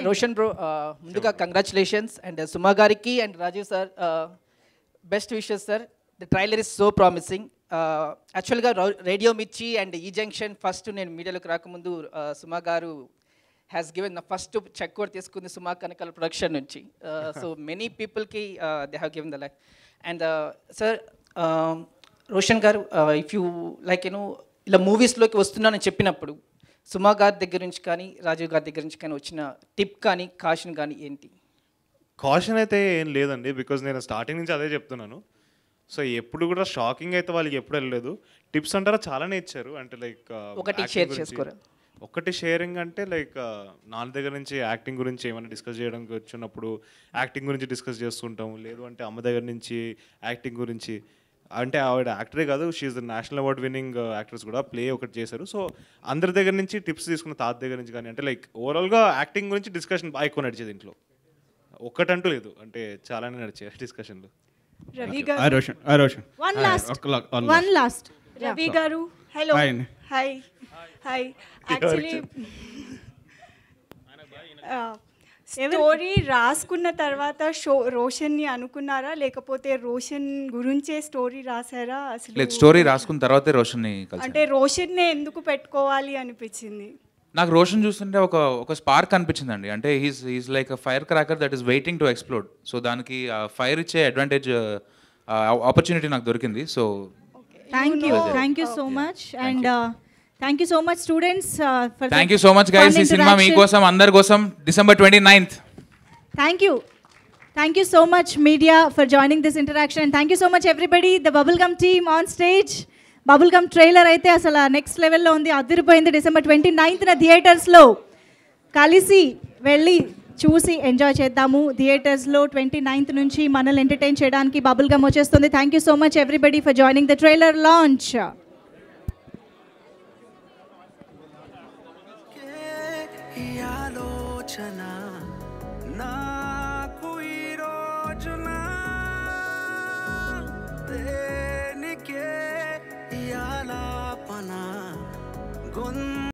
రోషన్ బ్రో, ముందుగా కంగ్రాచులేషన్స్ అండ్ సుమా గారికి and Rajiv sir best wishes sir. The trailer is so promising. యాక్చువల్గా రేడియో మిర్చి అండ్ ఈ జంక్షన్ ఫస్ట్ నేను మీడియాలోకి రాకముందు Suma garu has given the first cheque కూడా తీసుకుంది సుమా కనకాల ప్రొడక్షన్ నుంచి. సో మెనీ పీపుల్కి they have given the life. And sir Roshan garu, if you like ఇలా మూవీస్లోకి వస్తున్నానని చెప్పినప్పుడు సుమా గారి దగ్గర నుంచి కానీ రాజీవ్ గారి దగ్గర నుంచి కానీ వచ్చిన టిప్ కానీ కాషన్ కానీ ఏంటి? కాషన్ అయితే ఏం లేదండి, బికాజ్ నేను స్టార్టింగ్ నుంచి అదే చెప్తున్నాను. సో ఎప్పుడు కూడా షాకింగ్ అయితే వాళ్ళకి ఎప్పుడు వెళ్ళలేదు. టిప్స్ అంటారా చాలానే ఇచ్చారు. అంటే లైక్ ఒకటి షేర్ చేసుకోరా? ఒకటి షేరింగ్ అంటే లైక్ నాన్న దగ్గర నుంచి యాక్టింగ్ గురించి ఏమైనా డిస్కస్ చేయడానికి వచ్చినప్పుడు యాక్టింగ్ గురించి డిస్కస్ చేస్తుంటాం. లేదు అంటే అమ్మ దగ్గర నుంచి యాక్టింగ్ గురించి. అంటే ఆవిడ యాక్టరే కాదు, she's the national award winning actors కూడా, ప్లే ఒకటి చేశారు. సో అందరి దగ్గర నుంచి టిప్స్ తీసుకున్న తాత దగ్గర నుంచి కానీ, అంటే లైక్ ఓవరాల్గా యాక్టింగ్ గురించి డిస్కషన్ బాగా ఎక్కువ నడిచేది ఇంట్లో. ఒక్కటంటూ లేదు, అంటే చాలానే నడిచాయి డిస్కషన్లు. రవి గారు, వన్ లాస్ట్. రవి గారు, హలో. హాయ్. యాక్చువల్లీ స్టోరీ రాసుకున్న తర్వాత రోషన్ని అనుకున్నారా, లేకపోతే రోషన్ గురించే స్టోరీ రాసారా? అసలు స్టోరీ రాసుకున్న తర్వాతే రోషన్ని అంటే రోషన్నే ఎందుకు పెట్టుకోవాలి అనిపించింది? నాకు రోషన్ చూస్తుంటే ఒక స్పార్క్ అనిపించిందండి. అంటే he's like a fire cracker that is waiting to explode. So దానికి ఫైర్ ఇచ్చే అడ్వాంటేజ్ ఆపర్చునిటీ నాకు దొరికింది. So thank you so much. And thank you so much students. Thank you so much guys. ఈ cinema మీకోసం, అందరి కోసం, December 29th. Thank you so much media for joining this interaction, and thank you so much everybody, the Bubblegum team on stage. Bubblegum trailer అయితే అసలు next లెవెల్లో ఉంది, అదిరిపోయింది. December 29th థియేటర్స్లో కలిసి వెళ్ళి చూసి ఎంజాయ్ చేద్దాము. థియేటర్స్లో 29th నుంచి మనల్ని ఎంటర్టైన్ చేయడానికి Bubblegum వచ్చేస్తుంది. Thank you so much everybody for joining the trailer launch. నాకు ఈ రోజున దేనికే ఈ ఆలాపన